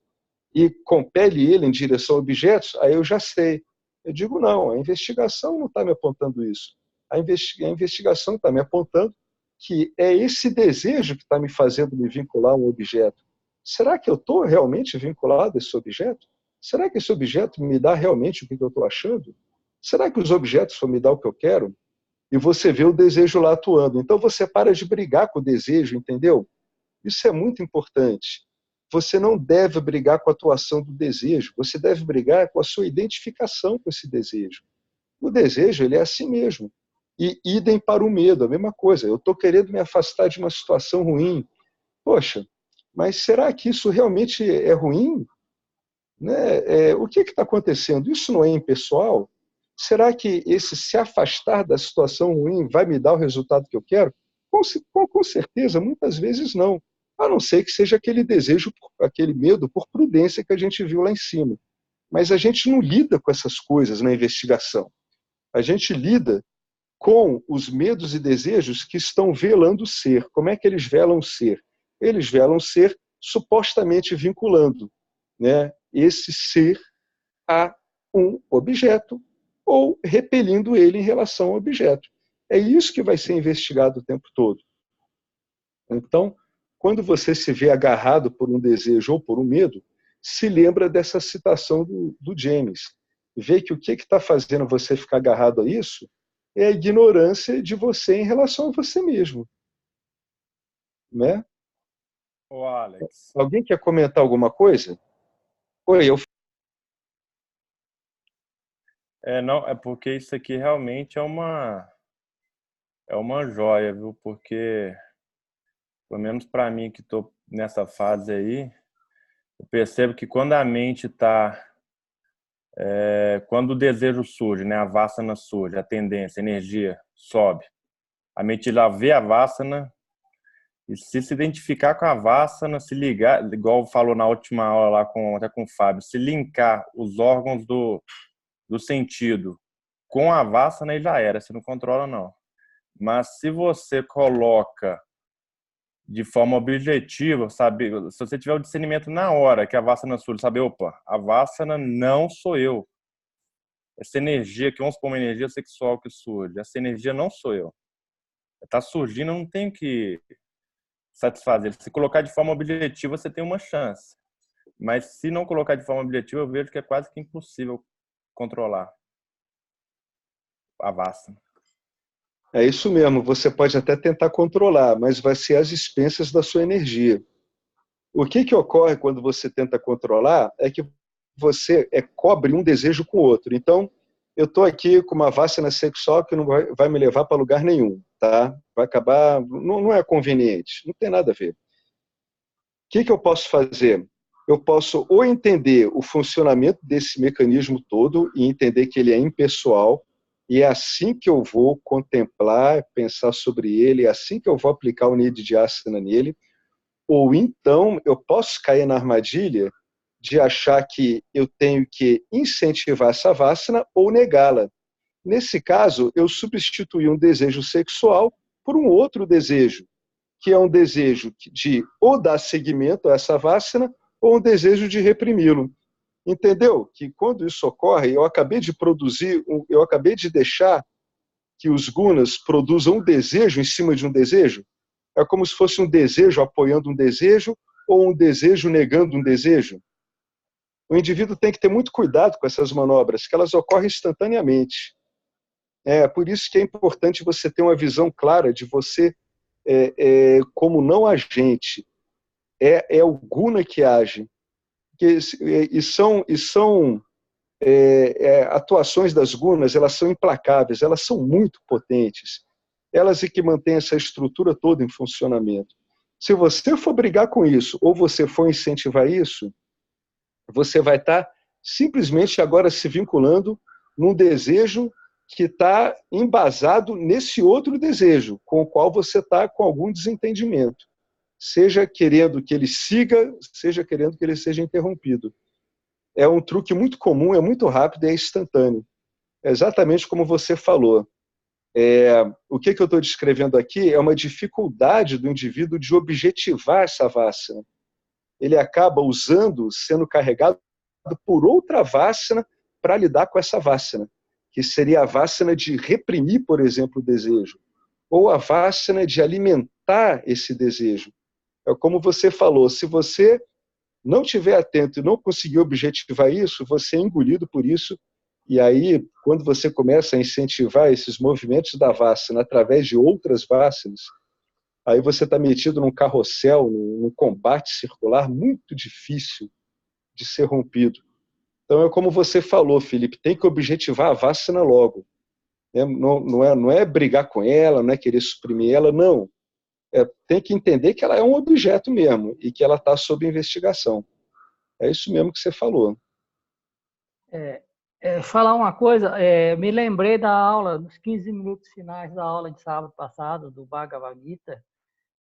e compele ele em direção a objetos, aí eu já sei. Eu digo, não, a investigação não está me apontando isso. A investigação está me apontando que é esse desejo que está me fazendo me vincular a um objeto. Será que eu estou realmente vinculado a esse objeto? Será que esse objeto me dá realmente o que eu estou achando? Será que os objetos vão me dar o que eu quero? E você vê o desejo lá atuando. Então você para de brigar com o desejo, entendeu? Isso é muito importante. Você não deve brigar com a atuação do desejo, você deve brigar com a sua identificação com esse desejo. O desejo, ele é assim mesmo. E idem para o medo, a mesma coisa. Eu estou querendo me afastar de uma situação ruim. Poxa, mas será que isso realmente é ruim? Né? O que está acontecendo? Isso não é impessoal? Será que esse se afastar da situação ruim vai me dar o resultado que eu quero? Com certeza, muitas vezes não. A não ser que seja aquele desejo, aquele medo por prudência que a gente viu lá em cima. Mas a gente não lida com essas coisas na investigação. A gente lida com os medos e desejos que estão velando o ser. Como é que eles velam o ser? Eles velam o ser supostamente vinculando, né, esse ser a um objeto ou repelindo ele em relação ao objeto. É isso que vai ser investigado o tempo todo. Então, quando você se vê agarrado por um desejo ou por um medo, se lembra dessa citação do James. Vê que o que está fazendo você ficar agarrado a isso é a ignorância de você em relação a você mesmo. Né? Ô, Alex. Alguém quer comentar alguma coisa? Oi, eu... Não, é porque isso aqui realmente é uma joia, viu? Porque, pelo menos para mim que estou nessa fase aí, eu percebo que quando a mente está... quando o desejo surge, né, a vássana surge, a tendência, a energia sobe, a mente já vê a vássana e se identificar com a vássana, se ligar, igual falou na última aula lá até com o Fábio, se linkar os órgãos do sentido com a vássana, aí já era, você não controla não. Mas se você coloca de forma objetiva, sabe, se você tiver o discernimento na hora que a vássana surge, saber, opa, a vássana não sou eu. Essa energia, que vamos supor uma energia sexual que surge, essa energia não sou eu. Está surgindo, eu não tenho que satisfazer. Se colocar de forma objetiva, você tem uma chance. Mas se não colocar de forma objetiva, eu vejo que é quase que impossível controlar a vássana. É isso mesmo, você pode até tentar controlar, mas vai ser às expensas da sua energia. O que ocorre quando você tenta controlar é que você cobre um desejo com o outro. Então, eu estou aqui com uma vássana sexual que não vai me levar para lugar nenhum, tá? Vai acabar, não é conveniente, não tem nada a ver. O que eu posso fazer? Eu posso ou entender o funcionamento desse mecanismo todo e entender que ele é impessoal, e é assim que eu vou contemplar, pensar sobre ele, é assim que eu vou aplicar o Nididhyasana nele, ou então eu posso cair na armadilha de achar que eu tenho que incentivar essa vássana ou negá-la. Nesse caso, eu substituí um desejo sexual por um outro desejo, que é um desejo de ou dar seguimento a essa vássana ou um desejo de reprimi-lo. Entendeu? Que quando isso ocorre, eu acabei de deixar que os gunas produzam um desejo em cima de um desejo. É como se fosse um desejo apoiando um desejo ou um desejo negando um desejo. O indivíduo tem que ter muito cuidado com essas manobras, que elas ocorrem instantaneamente. É por isso que é importante você ter uma visão clara de você como não agente. É o guna que age. E são atuações das gunas, elas são implacáveis, elas são muito potentes. Elas é que mantêm essa estrutura toda em funcionamento. Se você for brigar com isso, ou você for incentivar isso, você vai estar simplesmente agora se vinculando num desejo que está embasado nesse outro desejo, com o qual você está com algum desentendimento. Seja querendo que ele siga, seja querendo que ele seja interrompido. É um truque muito comum, é muito rápido e é instantâneo. É exatamente como você falou. O que eu estou descrevendo aqui é uma dificuldade do indivíduo de objetivar essa vássana. Ele acaba sendo carregado por outra vássana para lidar com essa vássana, que seria a vássana de reprimir, por exemplo, o desejo, ou a vássana de alimentar esse desejo. É como você falou, se você não estiver atento e não conseguir objetivar isso, você é engolido por isso, e aí, quando você começa a incentivar esses movimentos da vássana através de outras vássanas, aí você está metido num carrossel, num combate circular muito difícil de ser rompido. Então, é como você falou, Felipe, tem que objetivar a vássana logo. Não é brigar com ela, não é querer suprimir ela, não. Tem que entender que ela é um objeto mesmo e que ela está sob investigação. É isso mesmo que você falou. Falar uma coisa, me lembrei da aula, nos 15 minutos finais da aula de sábado passado, do Bhagavad Gita,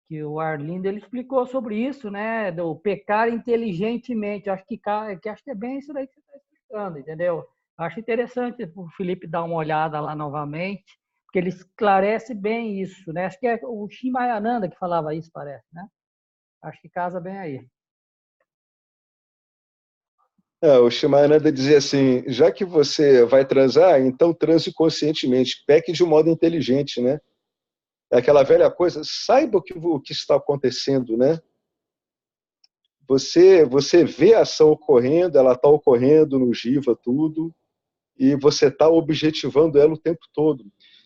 que o Arlindo ele explicou sobre isso, né? Do pecar inteligentemente. Acho que é bem isso daí que você está explicando, entendeu? Acho interessante o Felipe dar uma olhada lá novamente, porque ele esclarece bem isso, né? Acho que é o Shimayananda que falava isso, parece, né? Acho que casa bem aí. O Shimayananda dizia assim, já que você vai transar, então transe conscientemente, peque de um modo inteligente, né? É aquela velha coisa, saiba o que está acontecendo, né? Você vê a ação ocorrendo, ela está ocorrendo no Jiva, tudo, e você está objetivando ela o tempo todo.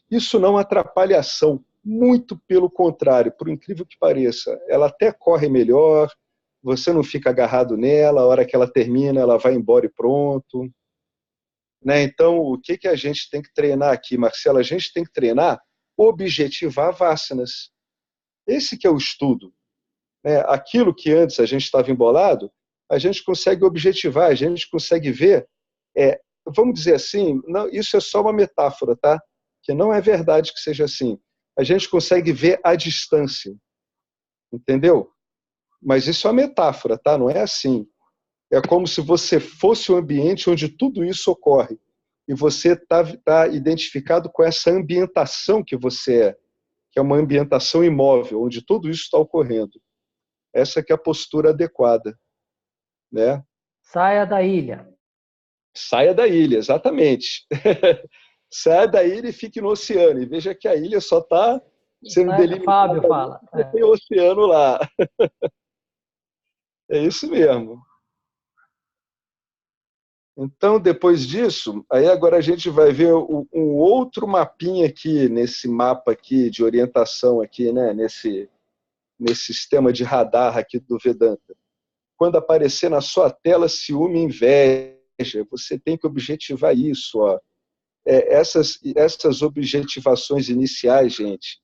Isso não atrapalha a ação, muito pelo contrário, por incrível que pareça. Ela até corre melhor, você não fica agarrado nela, a hora que ela termina, ela vai embora e pronto. Né? Então, o que a gente tem que treinar aqui, Marcelo? A gente tem que treinar objetivar vássanas. Esse que é o estudo. Né? Aquilo que antes a gente estava embolado, a gente consegue objetivar, a gente consegue ver, vamos dizer assim, não, isso é só uma metáfora, tá? Que não é verdade que seja assim. A gente consegue ver a distância, entendeu? Mas isso é uma metáfora, tá? Não é assim. É como se você fosse um ambiente onde tudo isso ocorre e você tá identificado com essa ambientação que você é, que é uma ambientação imóvel, onde tudo isso está ocorrendo. Essa que é a postura adequada. Né? Saia da ilha. Saia da ilha, exatamente. Saia da ilha e fique no oceano. E veja que a ilha só está sendo delimitada. Fábio fala. Tem oceano lá. É isso mesmo. Então, depois disso, aí agora a gente vai ver um outro mapinha aqui, nesse mapa aqui de orientação aqui, né? nesse sistema de radar aqui do Vedanta. Quando aparecer na sua tela ciúme e inveja, você tem que objetivar isso. Ó. Essas objetivações iniciais, gente,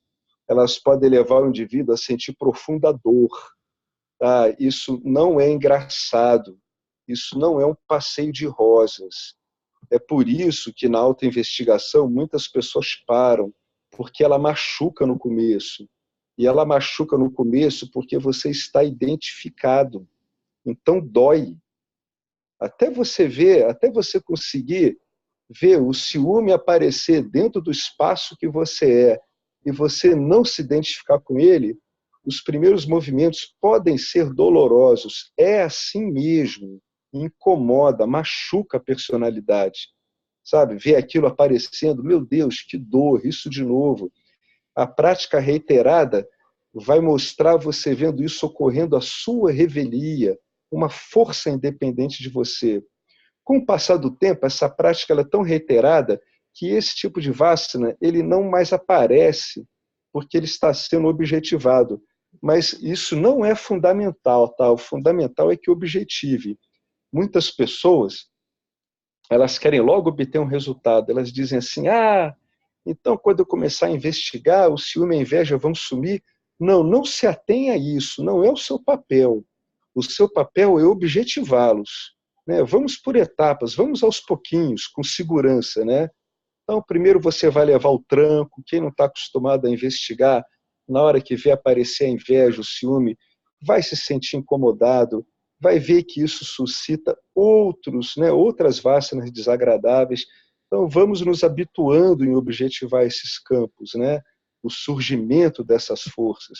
elas podem levar o indivíduo a sentir profunda dor. Tá? Isso não é engraçado. Isso não é um passeio de rosas. É por isso que na autoinvestigação muitas pessoas param, porque ela machuca no começo. E ela machuca no começo porque você está identificado. Então dói. Até você ver, até você conseguir ver o ciúme aparecer dentro do espaço que você é e você não se identificar com ele, os primeiros movimentos podem ser dolorosos. É assim mesmo. Incomoda, machuca a personalidade. Sabe? Ver aquilo aparecendo, meu Deus, que dor, isso de novo. A prática reiterada vai mostrar você vendo isso ocorrendo a sua revelia, uma força independente de você. Com o passar do tempo, essa prática ela é tão reiterada que esse tipo de vassana ele não mais aparece porque ele está sendo objetivado. Mas isso não é fundamental, tá? O fundamental é que objetive. Muitas pessoas, elas querem logo obter um resultado. Elas dizem assim, então quando eu começar a investigar, o ciúme e a inveja vão sumir. Não, não se atenha a isso, não é o seu papel. O seu papel é objetivá-los. Né? Vamos por etapas, vamos aos pouquinhos, com segurança. Né? Então, primeiro você vai levar o tranco, quem não está acostumado a investigar, na hora que vê aparecer a inveja, o ciúme, vai se sentir incomodado, vai ver que isso suscita outras vássanas desagradáveis. Então, vamos nos habituando em objetivar esses campos, né? O surgimento dessas forças.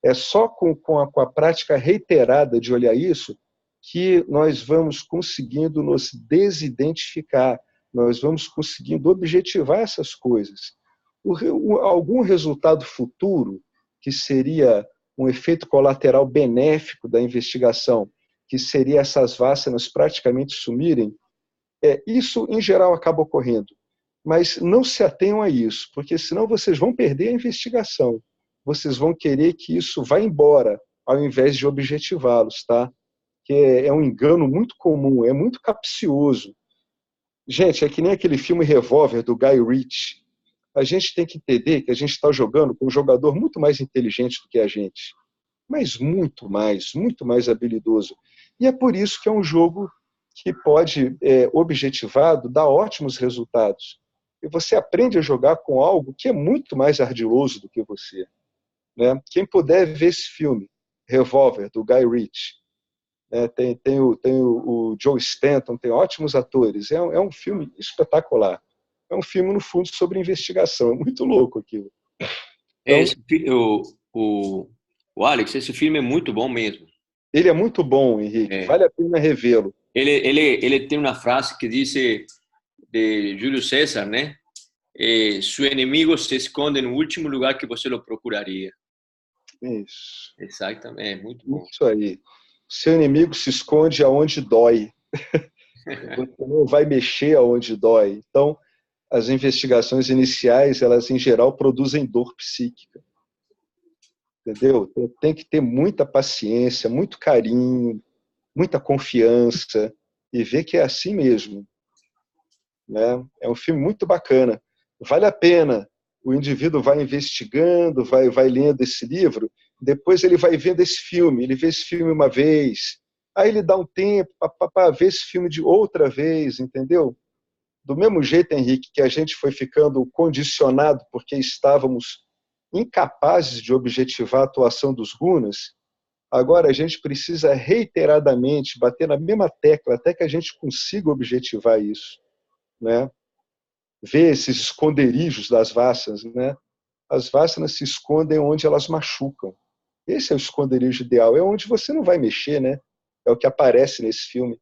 É só com a prática reiterada de olhar isso que nós vamos conseguindo nos desidentificar. nós vamos conseguindo objetivar essas coisas. Algum resultado futuro, que seria um efeito colateral benéfico da investigação, que seria essas vacinas praticamente sumirem, isso, em geral, acaba ocorrendo. Mas não se atenham a isso, porque senão vocês vão perder a investigação. Vocês vão querer que isso vá embora, ao invés de objetivá-los, tá? Que é um engano muito comum, é muito capcioso. Gente, é que nem aquele filme Revolver, do Guy Ritchie. A gente tem que entender que a gente está jogando com um jogador muito mais inteligente do que a gente, mas muito mais habilidoso. E é por isso que é um jogo que pode, objetivado, dar ótimos resultados. E você aprende a jogar com algo que é muito mais ardiloso do que você. Né? Quem puder ver esse filme, Revolver, do Guy Ritchie, né? Tem o Joe Stanton, tem ótimos atores. É um filme espetacular. É um filme, no fundo, sobre investigação. É muito louco aquilo. Então, o Alex, esse filme é muito bom mesmo. ele é muito bom, Henrique. Vale a pena revê-lo. Ele tem uma frase que diz, de Júlio César, né? Seu inimigo se esconde no último lugar que você o procuraria. Isso. Exatamente, é muito bom. Isso aí. Seu inimigo se esconde aonde dói. Você não vai mexer aonde dói. Então, as investigações iniciais, elas, em geral, produzem dor psíquica. Entendeu? Tem que ter muita paciência, muito carinho, muita confiança e ver que é assim mesmo. Né? É um filme muito bacana. Vale a pena. O indivíduo vai investigando, vai lendo esse livro, depois ele vai vendo esse filme. Ele vê esse filme uma vez, aí ele dá um tempo para ver esse filme de outra vez, entendeu? Do mesmo jeito, Henrique, que a gente foi ficando condicionado porque estávamos incapazes de objetivar a atuação dos gunas, agora a gente precisa reiteradamente bater na mesma tecla até que a gente consiga objetivar isso. Né? Ver esses esconderijos das vacinas. Né? As vacinas se escondem onde elas machucam. Esse é o esconderijo ideal, é onde você não vai mexer, né? É o que aparece nesse filme.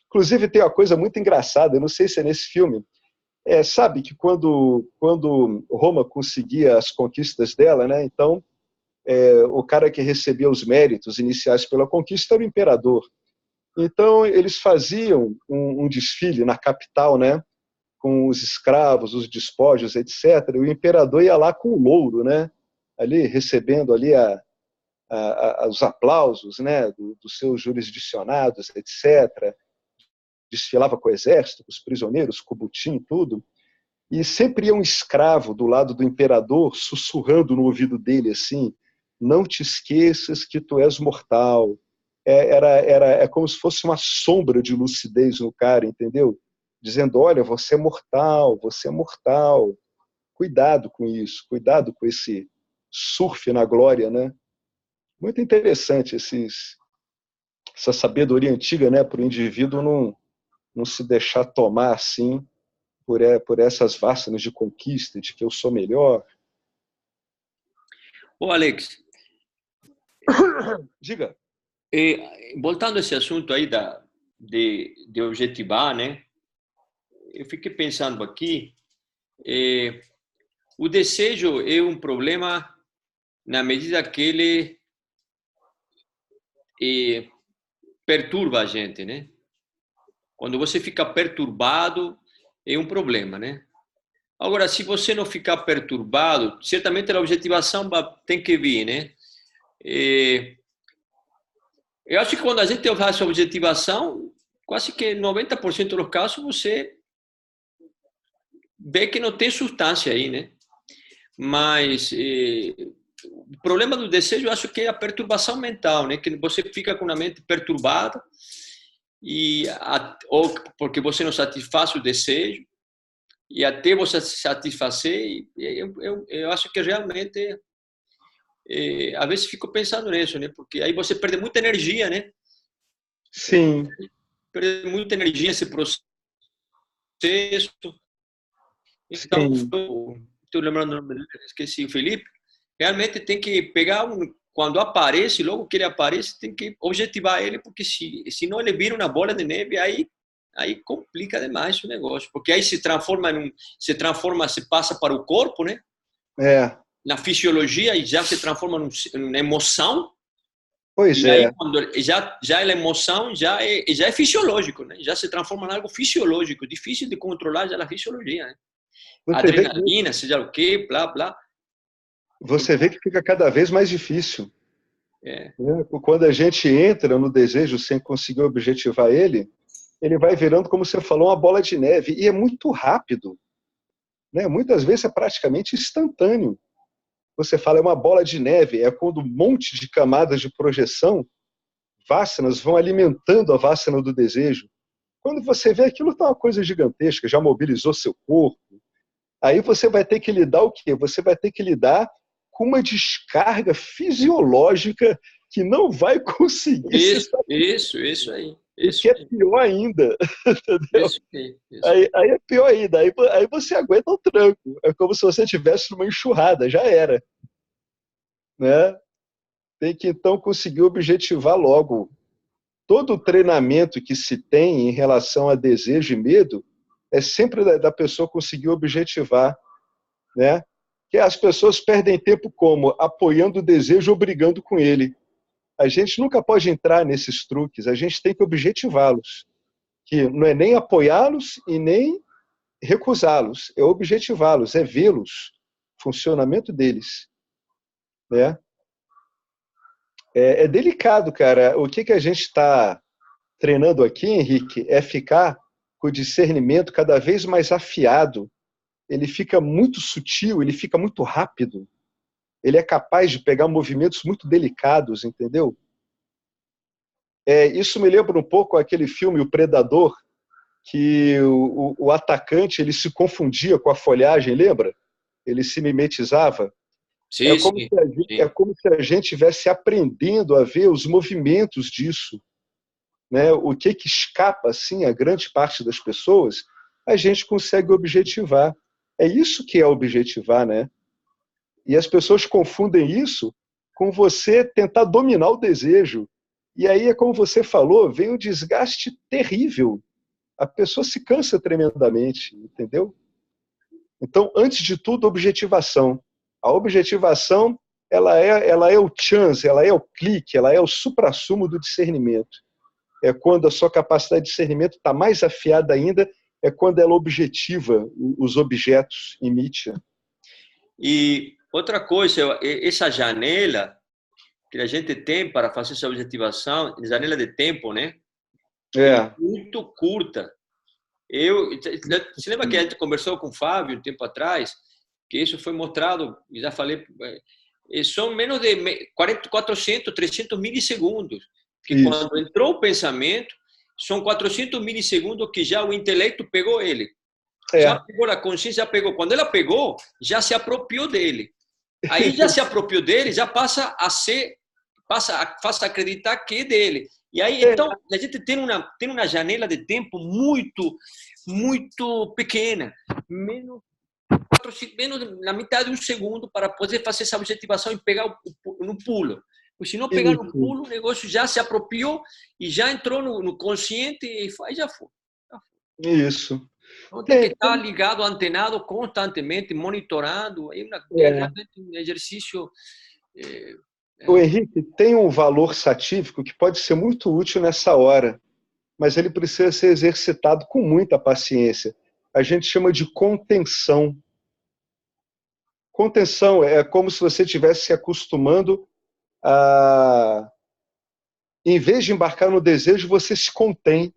Inclusive, tem uma coisa muito engraçada, eu não sei se é nesse filme. Sabe que quando Roma conseguia as conquistas dela, né, então, o cara que recebia os méritos iniciais pela conquista era o imperador. Então, eles faziam um desfile na capital, né, com os escravos, os despojos, etc. E o imperador ia lá com o louro, né, ali, recebendo ali os aplausos, né, dos seus jurisdicionados, etc. Desfilava com o exército, com os prisioneiros, com o butim, tudo, e sempre ia um escravo do lado do imperador, sussurrando no ouvido dele assim: não te esqueças que tu és mortal. É como se fosse uma sombra de lucidez no cara, entendeu? Dizendo: olha, você é mortal, você é mortal. Cuidado com isso, cuidado com esse surf na glória, né? Muito interessante essa sabedoria antiga, né, para o indivíduo não se deixar tomar assim por essas vacinas de conquista, de que eu sou melhor. Ô, Alex, diga. Voltando a esse assunto aí de objetivar, né? Eu fiquei pensando aqui, o desejo é um problema na medida que ele perturba a gente, né? Quando você fica perturbado, é um problema, né? Agora, se você não ficar perturbado, certamente a objetivação tem que vir, né? Eu acho que quando a gente faz essa objetivação, quase que 90% dos casos você vê que não tem substância aí, né? Mas o problema do desejo, eu acho que é a perturbação mental, né? Que você fica com a mente perturbada ou porque você não satisfaz o desejo, e até você satisfazer, eu acho que realmente, às vezes fico pensando nisso, né? Porque aí você perde muita energia, né? Sim. Perde muita energia esse processo. Então, estou lembrando o nome dele, esqueci, o Felipe. Realmente tem que pegar quando aparece, logo que ele aparece, tem que objetivar ele, porque se não ele vira uma bola de neve, aí aí complica demais o negócio, porque aí se se passa para o corpo, né? Na fisiologia, e já se transforma em emoção. Pois e aí, é. quando já é emoção, já é fisiológico, né? Já se transforma em algo fisiológico, difícil de controlar já a fisiologia, né? Você vê que, Adrenalina, seja o quê, blá, blá. você vê que fica cada vez mais difícil. É. Quando a gente entra no desejo sem conseguir objetivar ele, ele vai virando, como você falou, uma bola de neve. E é muito rápido, né? Muitas vezes é praticamente instantâneo. Você fala, é uma bola de neve, é quando um monte de camadas de projeção, vássanas, vão alimentando a vássana do desejo. Quando você vê aquilo, está uma coisa gigantesca, já mobilizou seu corpo. Aí você vai ter que lidar o quê? Você vai ter que lidar com uma descarga fisiológica que não vai conseguir se Isso aí. Isso que é pior ainda. Entendeu? Isso. Aí é pior ainda. Aí você aguenta o tranco. É como se você estivesse numa enxurrada, já era. Né? Tem que então conseguir objetivar logo. Todo o treinamento que se tem em relação a desejo e medo é sempre da pessoa conseguir objetivar, né? Que as pessoas perdem tempo como? Apoiando o desejo, obrigando com ele. A gente nunca pode entrar nesses truques, a gente tem que objetivá-los. Que não é nem apoiá-los e nem recusá-los, é objetivá-los, é vê-los, o funcionamento deles. Né? É delicado, cara. O que a gente está treinando aqui, Henrique, é ficar com o discernimento cada vez mais afiado. Ele fica muito sutil, ele fica muito rápido. Ele é capaz de pegar movimentos muito delicados, entendeu? Isso me lembra um pouco aquele filme O Predador, que o atacante ele se confundia com a folhagem, lembra? Ele se mimetizava. Sim, é como se a gente estivesse aprendendo a ver os movimentos disso. Né? O que escapa assim a grande parte das pessoas, a gente consegue objetivar. É isso que é objetivar, né? E as pessoas confundem isso com você tentar dominar o desejo. E aí é como você falou, vem um desgaste terrível. A pessoa se cansa tremendamente, entendeu? Então, antes de tudo, objetivação. A objetivação, ela é o chance, ela é o clique, ela é o suprassumo do discernimento. É quando a sua capacidade de discernimento está mais afiada ainda, é quando ela objetiva os objetos em Nietzsche. E outra coisa, essa janela que a gente tem para fazer essa objetivação, janela de tempo, né? É muito curta. Você lembra que a gente conversou com o Fábio um tempo atrás, que isso foi mostrado, já falei, são menos de 400, 300 milissegundos, que isso. Quando entrou o pensamento, são 400 milissegundos que já o intelecto pegou ele. Já pegou a consciência, já pegou. Quando ela pegou, já se apropriou dele. Aí já se apropriou dele, já passa a acreditar que é dele. E aí, então, a gente tem uma janela de tempo muito, muito pequena, menos na metade de um segundo para poder fazer essa objetivação e pegar no pulo. Porque se não pegar no pulo, o negócio já se apropriou e já entrou no consciente e já foi. Isso. Então, tem que estar ligado, antenado constantemente, monitorando. É realmente um exercício... O Henrique tem um valor satívico que pode ser muito útil nessa hora, mas ele precisa ser exercitado com muita paciência. A gente chama de contenção. Contenção é como se você estivesse se acostumando a... Em vez de embarcar no desejo, você se contém.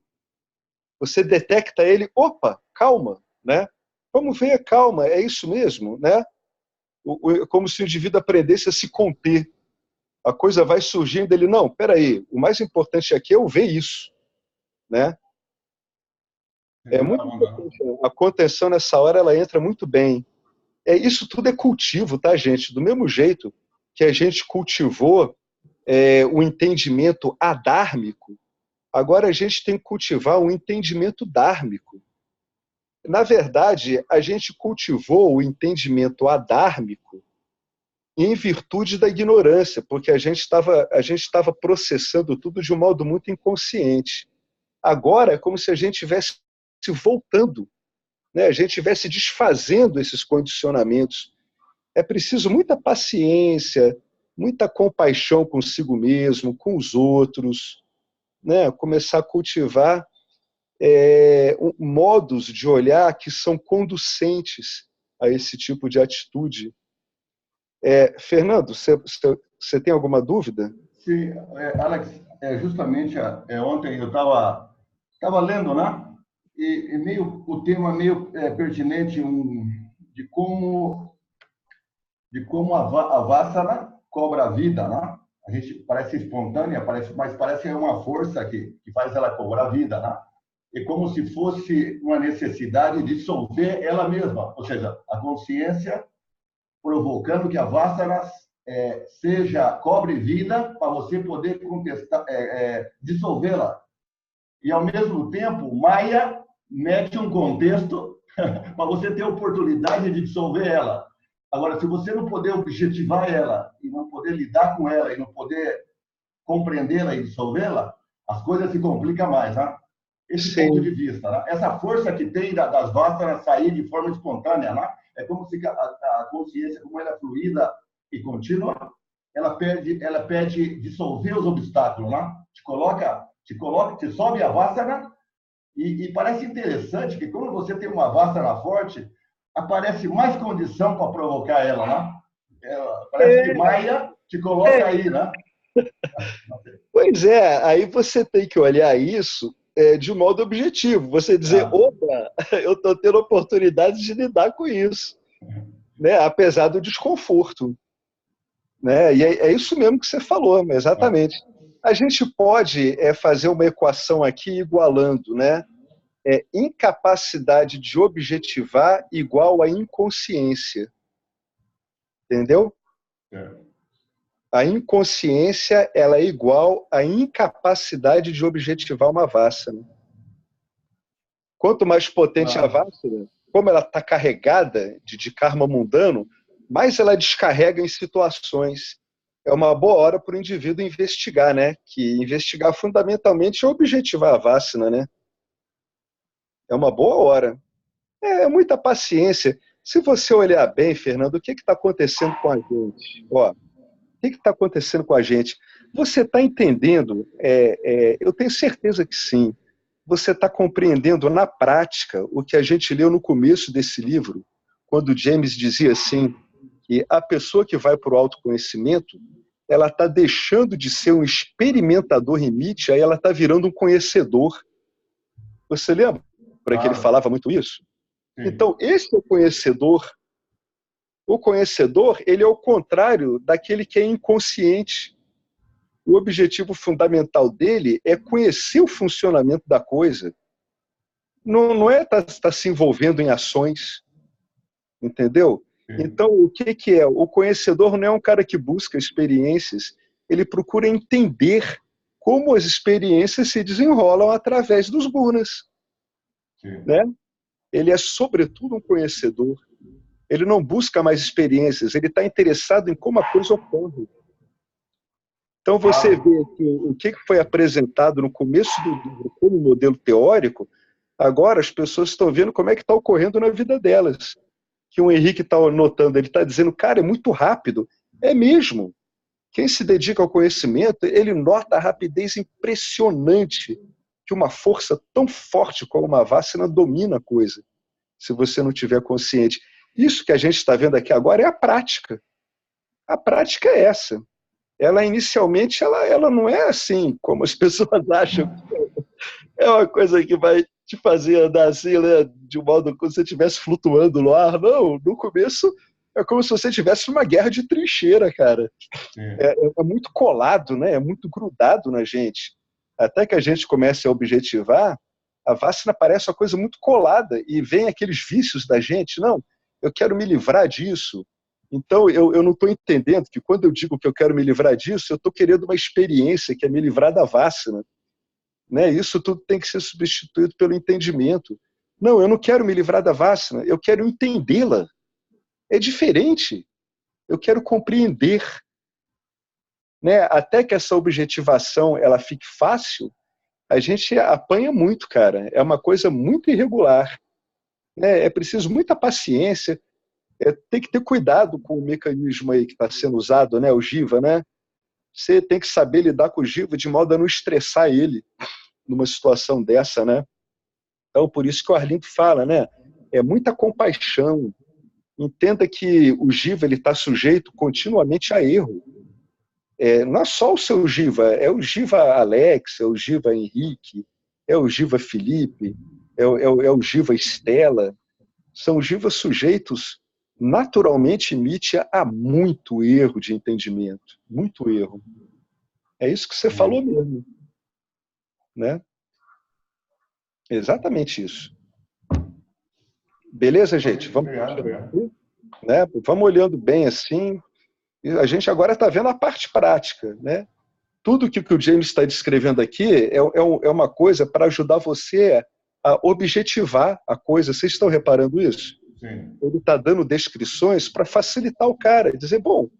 Você detecta ele, opa, calma, né? Vamos ver, calma, é isso mesmo, né? Como se o indivíduo aprendesse a se conter. A coisa vai surgindo, ele, não, peraí, o mais importante aqui é eu ver isso, né? É muito importante. A contenção nessa hora, ela entra muito bem. Isso tudo é cultivo, tá, gente? Do mesmo jeito que a gente cultivou o entendimento adármico, agora a gente tem que cultivar o entendimento dármico. Na verdade, a gente cultivou o entendimento adármico em virtude da ignorância, porque a gente estava processando tudo de um modo muito inconsciente. Agora é como se a gente estivesse voltando, né? A gente estivesse desfazendo esses condicionamentos. É preciso muita paciência, muita compaixão consigo mesmo, com os outros, né? Começar a cultivar modos de olhar que são conducentes a esse tipo de atitude. Fernando, você tem alguma dúvida? Sim, Alex, justamente ontem eu estava lendo, né? E meio, o tema meio pertinente de como a Vassana cobra a vida, né? A gente parece espontânea, mas parece que é uma força que faz ela cobrar a vida, né? É como se fosse uma necessidade de dissolver ela mesma, ou seja, a consciência provocando que a Vassana cobre vida para você poder dissolvê-la. E, ao mesmo tempo, Maya mete um contexto para você ter a oportunidade de dissolver ela. Agora, se você não puder objetivar ela, e não poder lidar com ela, e não poder compreendê-la e dissolvê-la, as coisas se complicam mais, né? Esse Sim. ponto de vista, né? Essa força que tem das Vassanas sair de forma espontânea, né? É como se a consciência, como ela é fluida e contínua, ela pede dissolver os obstáculos, né? Te sobe a Vassana e parece interessante que quando você tem uma Vassana forte, aparece mais condição para provocar ela, né? Parece que Maya te coloca aí, né? Pois é, aí você tem que olhar isso de um modo objetivo. Você dizer, opa, eu estou tendo oportunidade de lidar com isso, né? Apesar do desconforto. Né? E é isso mesmo que você falou, exatamente. A gente pode fazer uma equação aqui igualando, né? Incapacidade de objetivar igual a inconsciência. Entendeu? A inconsciência ela é igual à incapacidade de objetivar uma Vassana. Quanto mais potente a Vassana, como ela está carregada de karma mundano, mais ela descarrega em situações. É uma boa hora para o indivíduo investigar, né? Que investigar fundamentalmente é objetivar a Vassana, né? É uma boa hora. Muita paciência. Se você olhar bem, Fernando, o que está acontecendo com a gente? Ó, o que está acontecendo com a gente? Você está entendendo? Eu tenho certeza que sim. Você está compreendendo na prática o que a gente leu no começo desse livro, quando James dizia assim, que a pessoa que vai para o autoconhecimento, ela está deixando de ser um experimentador em Nietzsche, aí ela está virando um conhecedor. Você lembra que ele falava muito isso? Sim. Então, esse é o conhecedor. O conhecedor, ele é o contrário daquele que é inconsciente. O objetivo fundamental dele é conhecer o funcionamento da coisa. Não é estar se envolvendo em ações. Entendeu? Então, o que é? O conhecedor não é um cara que busca experiências, ele procura entender como as experiências se desenrolam através dos gunas. Né? Ele é, sobretudo, um conhecedor. Ele não busca mais experiências, ele está interessado em como a coisa ocorre. Então, você vê que o que foi apresentado no começo do livro como modelo teórico, agora as pessoas estão vendo como é que está ocorrendo na vida delas. Que o Henrique está notando, ele está dizendo, cara, é muito rápido. É mesmo. Quem se dedica ao conhecimento, ele nota a rapidez impressionante que uma força tão forte como uma Vassana domina a coisa, se você não tiver consciente. Isso que a gente está vendo aqui agora é a prática. A prática é essa. Ela, inicialmente, ela não é assim, como as pessoas acham. É uma coisa que vai te fazer andar assim, né, de um modo como se você estivesse flutuando no ar. Não, no começo é como se você estivesse numa guerra de trincheira, cara. É muito colado, né? É muito grudado na gente. Até que a gente comece a objetivar, a Vassana parece uma coisa muito colada e vem aqueles vícios da gente. Não, eu quero me livrar disso. Então, eu não estou entendendo que quando eu digo que eu quero me livrar disso, eu estou querendo uma experiência que é me livrar da Vassana. Né? Isso tudo tem que ser substituído pelo entendimento. Não, eu não quero me livrar da Vassana, eu quero entendê-la. É diferente. Eu quero compreender. Né? Até que essa objetivação ela fique fácil, a gente apanha muito, cara. É uma coisa muito irregular, né? É preciso muita paciência, tem que ter cuidado com o mecanismo aí que está sendo usado, né? O GIVA, né? Você tem que saber lidar com o GIVA de modo a não estressar ele numa situação dessa, né? Então, por isso que o Arlindo fala, né? É muita compaixão. Entenda que o GIVA está sujeito continuamente a erro. Não é só o seu GIVA, é o GIVA Alex, é o GIVA Henrique, é o GIVA Felipe, é o GIVA Estela. São GIVAs sujeitos naturalmente, Nietzsche, há muito erro de entendimento, muito erro. É isso que você falou mesmo, né? Exatamente isso. Beleza, gente? Vamos, né? Vamos olhando bem assim. A gente agora está vendo a parte prática, né? Tudo que o James está descrevendo aqui é uma coisa para ajudar você a objetivar a coisa. Vocês estão reparando isso? Sim. Ele está dando descrições para facilitar o cara, dizer, bom,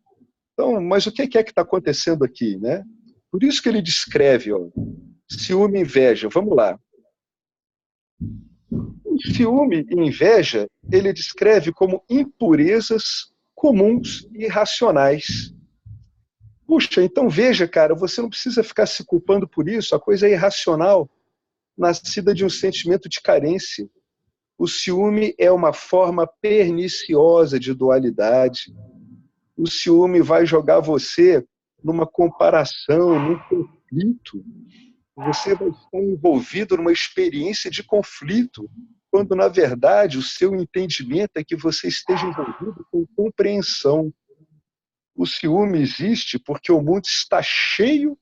então, mas o que é que está acontecendo aqui, né? Por isso que ele descreve, ó, ciúme e inveja. Vamos lá. O ciúme e inveja, ele descreve como impurezas comuns e irracionais. Puxa, então veja, cara, você não precisa ficar se culpando por isso, a coisa é irracional, nascida de um sentimento de carência. O ciúme é uma forma perniciosa de dualidade. O ciúme vai jogar você numa comparação, num conflito. Você vai estar envolvido numa experiência de conflito, quando, na verdade, o seu entendimento é que você esteja envolvido com compreensão. O ciúme existe porque o mundo está cheio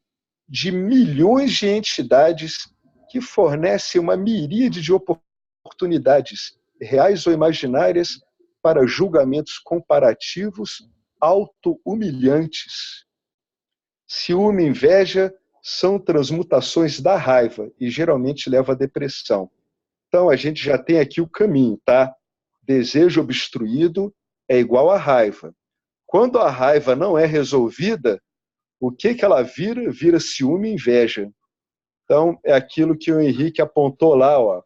de milhões de entidades que fornecem uma miríade de oportunidades, reais ou imaginárias, para julgamentos comparativos auto-humilhantes. Ciúme e inveja são transmutações da raiva e geralmente leva à depressão. Então, a gente já tem aqui o caminho, tá? Desejo obstruído é igual a raiva. Quando a raiva não é resolvida, o que ela vira? Vira ciúme e inveja. Então, é aquilo que o Henrique apontou lá, ó.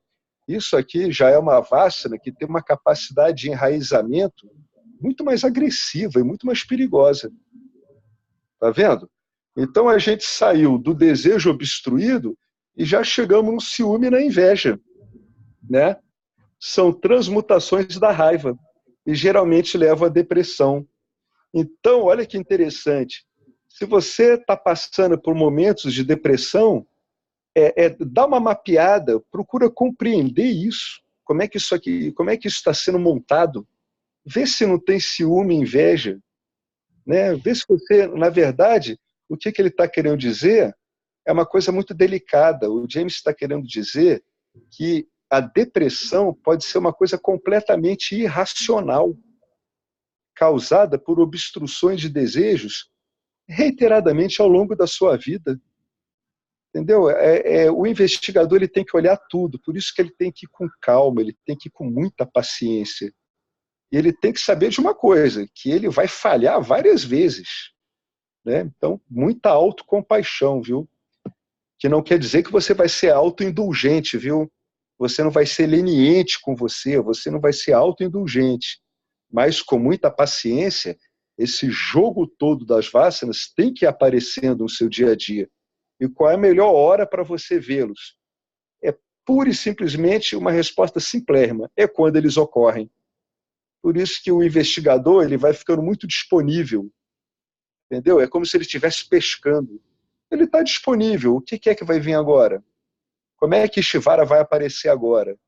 Isso aqui já é uma vássana que tem uma capacidade de enraizamento muito mais agressiva e muito mais perigosa. Tá vendo? Então, a gente saiu do desejo obstruído e já chegamos no ciúme e na inveja, né? São transmutações da raiva e geralmente levam à depressão. Então, olha que interessante. Se você está passando por momentos de depressão, dá uma mapeada, procura compreender isso. Como é que isso está sendo montado? Vê se não tem ciúme, inveja, né? Vê se você, na verdade, o que ele está querendo dizer é uma coisa muito delicada. O James está querendo dizer que a depressão pode ser uma coisa completamente irracional, causada por obstruções de desejos reiteradamente ao longo da sua vida. Entendeu? O investigador ele tem que olhar tudo, por isso que ele tem que ir com calma, ele tem que ir com muita paciência. E ele tem que saber de uma coisa, que ele vai falhar várias vezes. Né? Então, muita autocompaixão, viu? Que não quer dizer que você vai ser autoindulgente, viu? Você não vai ser leniente com você não vai ser autoindulgente. Mas com muita paciência, esse jogo todo das vássanas tem que ir aparecendo no seu dia a dia. E qual é a melhor hora para você vê-los? É pura e simplesmente uma resposta simplérrima, é quando eles ocorrem. Por isso que o investigador ele vai ficando muito disponível, entendeu? É como se ele estivesse pescando. Ele está disponível, o que é que vai vir agora? Como é que Ishvara vai aparecer agora?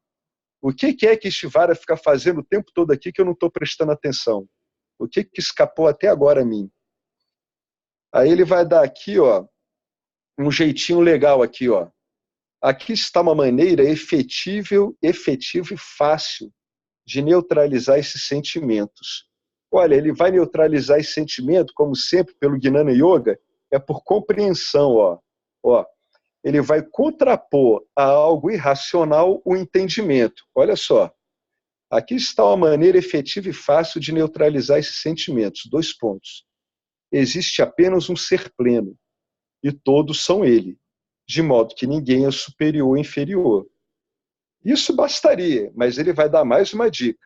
O que é que Ishvara fica fazendo o tempo todo aqui que eu não estou prestando atenção? O que escapou até agora a mim? Aí ele vai dar aqui, ó, um jeitinho legal aqui, ó. Aqui está uma maneira efetiva e fácil de neutralizar esses sentimentos. Olha, ele vai neutralizar esse sentimento, como sempre, pelo Jnana Yoga, é por compreensão, ó. Ó, ele vai contrapor a algo irracional o entendimento. Olha só. Aqui está uma maneira efetiva e fácil de neutralizar esses sentimentos. 2 pontos. Existe apenas um ser pleno, e todos são ele. de modo que ninguém é superior ou inferior. Isso bastaria, mas ele vai dar mais uma dica.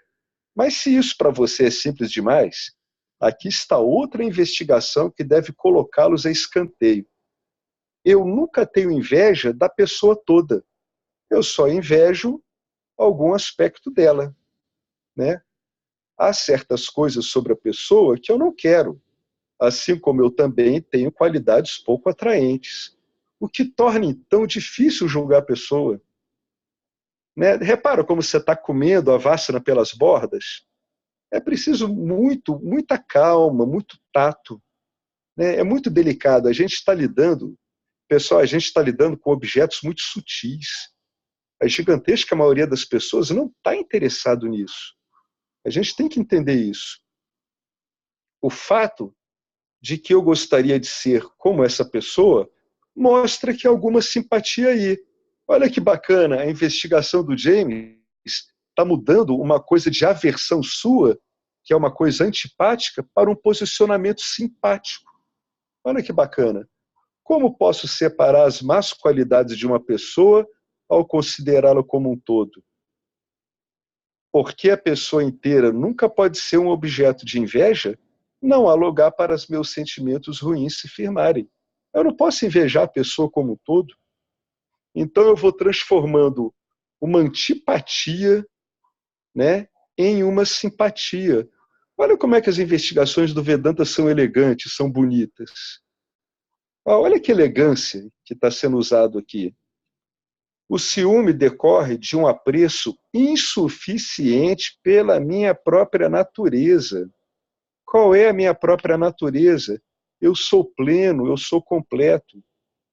Mas se isso para você é simples demais, aqui está outra investigação que deve colocá-los a escanteio. Eu nunca tenho inveja da pessoa toda. Eu só invejo algum aspecto dela, né? Há certas coisas sobre a pessoa que eu não quero, assim como eu também tenho qualidades pouco atraentes, o que torna então difícil julgar a pessoa. Né? Repara como você está comendo a vássana pelas bordas? É preciso muita calma, muito tato. Né? É muito delicado. A gente está lidando, pessoal, a gente está lidando com objetos muito sutis. A gigantesca maioria das pessoas não está interessado nisso. A gente tem que entender isso. O fato de que eu gostaria de ser como essa pessoa mostra que há alguma simpatia aí. Olha que bacana, a investigação do James está mudando uma coisa de aversão sua, que é uma coisa antipática, para um posicionamento simpático. Olha que bacana. Como posso separar as más qualidades de uma pessoa ao considerá-la como um todo? Porque a pessoa inteira nunca pode ser um objeto de inveja, não há lugar para os meus sentimentos ruins se firmarem. Eu não posso invejar a pessoa como um todo. Então eu vou transformando uma antipatia, né, em uma simpatia. Olha como é que as investigações do Vedanta são elegantes, são bonitas. Olha que elegância que está sendo usado aqui. O ciúme decorre de um apreço insuficiente pela minha própria natureza. Qual é a minha própria natureza? Eu sou pleno, eu sou completo.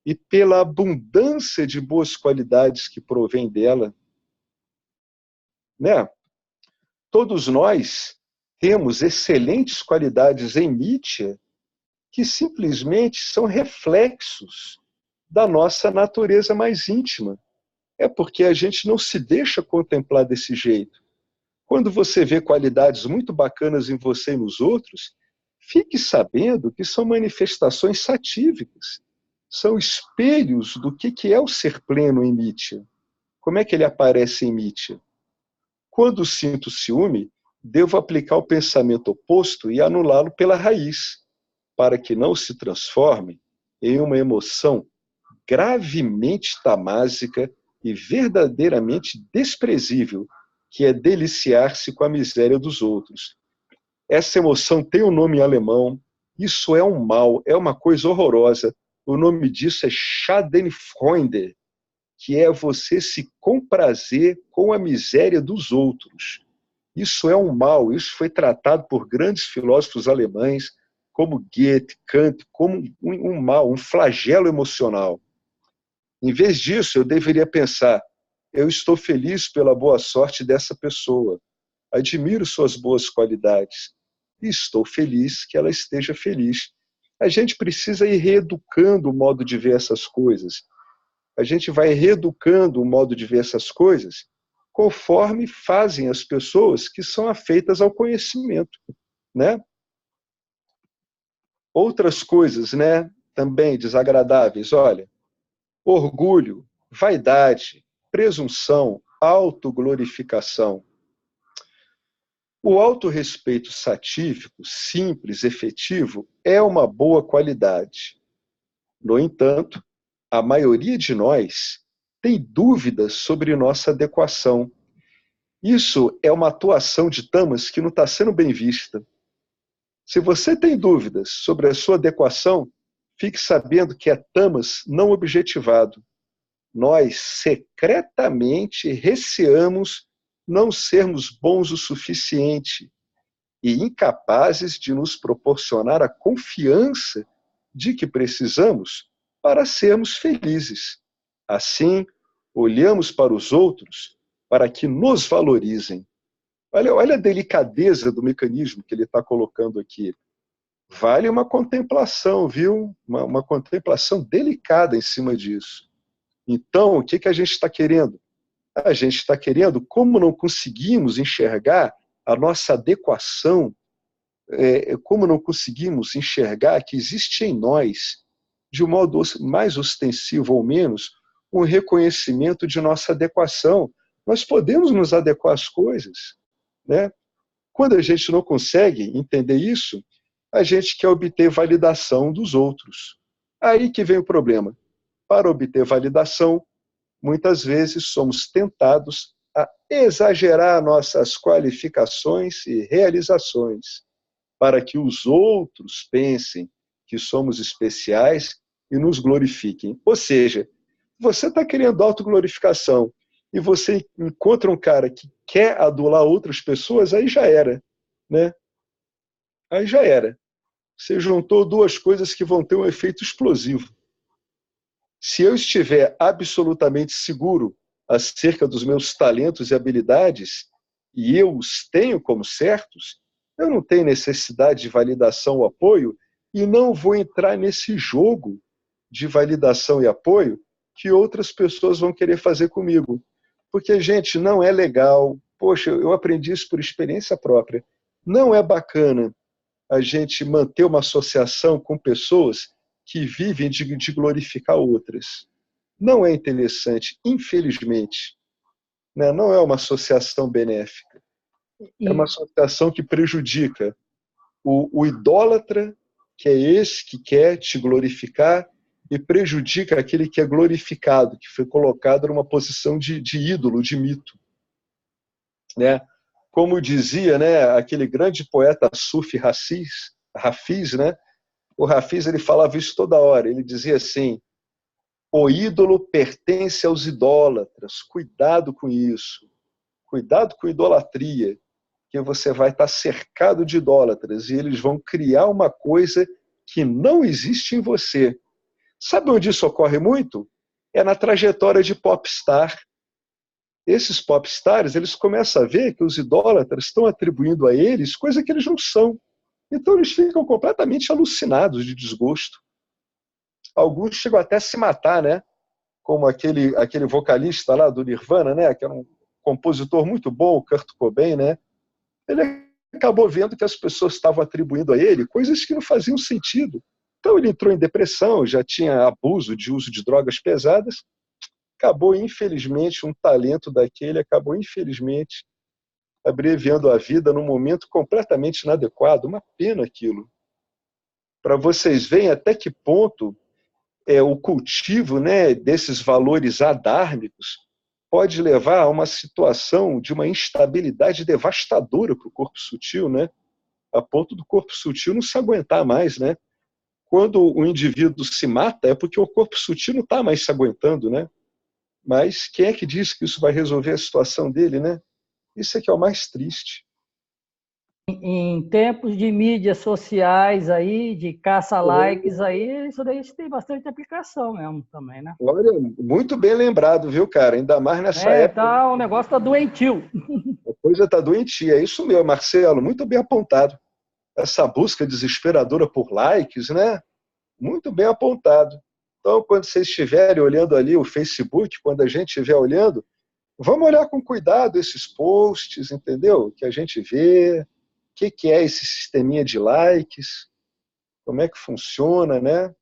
E pela abundância de boas qualidades que provém dela. Né? Todos nós temos excelentes qualidades em Nietzsche que simplesmente são reflexos da nossa natureza mais íntima. É porque a gente não se deixa contemplar desse jeito. Quando você vê qualidades muito bacanas em você e nos outros, fique sabendo que são manifestações satívicas. São espelhos do que é o ser pleno em Nietzsche. Como é que ele aparece em Nietzsche? Quando sinto ciúme, devo aplicar o pensamento oposto e anulá-lo pela raiz, para que não se transforme em uma emoção gravemente tamásica e verdadeiramente desprezível, que é deliciar-se com a miséria dos outros. Essa emoção tem um nome em alemão, isso é um mal, é uma coisa horrorosa. O nome disso é Schadenfreude, que é você se comprazer com a miséria dos outros. Isso é um mal, isso foi tratado por grandes filósofos alemães, como Goethe, Kant, como um mal, um flagelo emocional. Em vez disso, eu deveria pensar, eu estou feliz pela boa sorte dessa pessoa, admiro suas boas qualidades e estou feliz que ela esteja feliz. A gente precisa ir reeducando o modo de ver essas coisas. A gente vai reeducando o modo de ver essas coisas conforme fazem as pessoas que são afeitas ao conhecimento, né? Outras coisas, né, também desagradáveis, olha, orgulho, vaidade, presunção, autoglorificação. O autorrespeito satívico, simples, efetivo, é uma boa qualidade. No entanto, a maioria de nós tem dúvidas sobre nossa adequação. Isso é uma atuação de tamas que não está sendo bem vista. Se você tem dúvidas sobre a sua adequação, fique sabendo que é tamas não objetivado. Nós secretamente receamos não sermos bons o suficiente e incapazes de nos proporcionar a confiança de que precisamos para sermos felizes. Assim, olhamos para os outros para que nos valorizem. Olha a delicadeza do mecanismo que ele está colocando aqui. Vale uma contemplação, viu? Uma contemplação delicada em cima disso. Então, o que a gente está querendo? A gente está querendo, como não conseguimos enxergar a nossa adequação, como não conseguimos enxergar que existe em nós de um modo mais ostensivo ou menos, um reconhecimento de nossa adequação. Nós podemos nos adequar às coisas, né? Quando a gente não consegue entender isso, a gente quer obter validação dos outros. Aí que vem o problema. Para obter validação, muitas vezes somos tentados a exagerar nossas qualificações e realizações, para que os outros pensem que somos especiais e nos glorifiquem. Ou seja, você está querendo autoglorificação e você encontra um cara que quer adular outras pessoas, aí já era, né? Aí já era. Você juntou duas coisas que vão ter um efeito explosivo. Se eu estiver absolutamente seguro acerca dos meus talentos e habilidades, e eu os tenho como certos, eu não tenho necessidade de validação ou apoio e não vou entrar nesse jogo de validação e apoio que outras pessoas vão querer fazer comigo. Porque, gente, não é legal. Poxa, eu aprendi isso por experiência própria. Não é bacana a gente manter uma associação com pessoas que vivem de glorificar outras. Não é interessante, infelizmente. Né? Não é uma associação benéfica. É uma associação que prejudica o idólatra, que é esse que quer te glorificar, e prejudica aquele que é glorificado, que foi colocado numa posição de ídolo, de mito. Né? Como dizia, né, aquele grande poeta Sufi Hafiz, né? O Hafiz, ele falava isso toda hora. Ele dizia assim: o ídolo pertence aos idólatras. Cuidado com isso. Cuidado com idolatria, que você vai estar cercado de idólatras e eles vão criar uma coisa que não existe em você. Sabe onde isso ocorre muito? É na trajetória de popstar. Esses popstars, eles começam a ver que os idólatras estão atribuindo a eles coisa que eles não são. Então eles ficam completamente alucinados de desgosto. Alguns chegam até a se matar, né? Como aquele vocalista lá do Nirvana, né? Que era um compositor muito bom, o Kurt Cobain, né? Ele acabou vendo que as pessoas estavam atribuindo a ele coisas que não faziam sentido. Então ele entrou em depressão, já tinha abuso de uso de drogas pesadas, acabou, infelizmente, um talento daquele, acabou, infelizmente, abreviando a vida num momento completamente inadequado. Uma pena aquilo. Para vocês verem até que ponto o cultivo, né, desses valores adármicos pode levar a uma situação de uma instabilidade devastadora para o corpo sutil, né? A ponto do corpo sutil não se aguentar mais, né? Quando o indivíduo se mata é porque o corpo sutil não está mais se aguentando, né? Mas quem é que diz que isso vai resolver a situação dele, né? Isso é que é o mais triste. Em tempos de mídias sociais aí, de caça-likes aí, isso daí tem bastante aplicação mesmo também, né? Olha, muito bem lembrado, viu, cara? Ainda mais nessa época. Tá, o negócio tá doentio. A coisa tá doentia. É isso mesmo, Marcelo, muito bem apontado. Essa busca desesperadora por likes, né? Muito bem apontado. Então, quando vocês estiverem olhando ali o Facebook, quando a gente estiver olhando, vamos olhar com cuidado esses posts, entendeu? Que a gente vê, o que é esse sisteminha de likes, como é que funciona, né?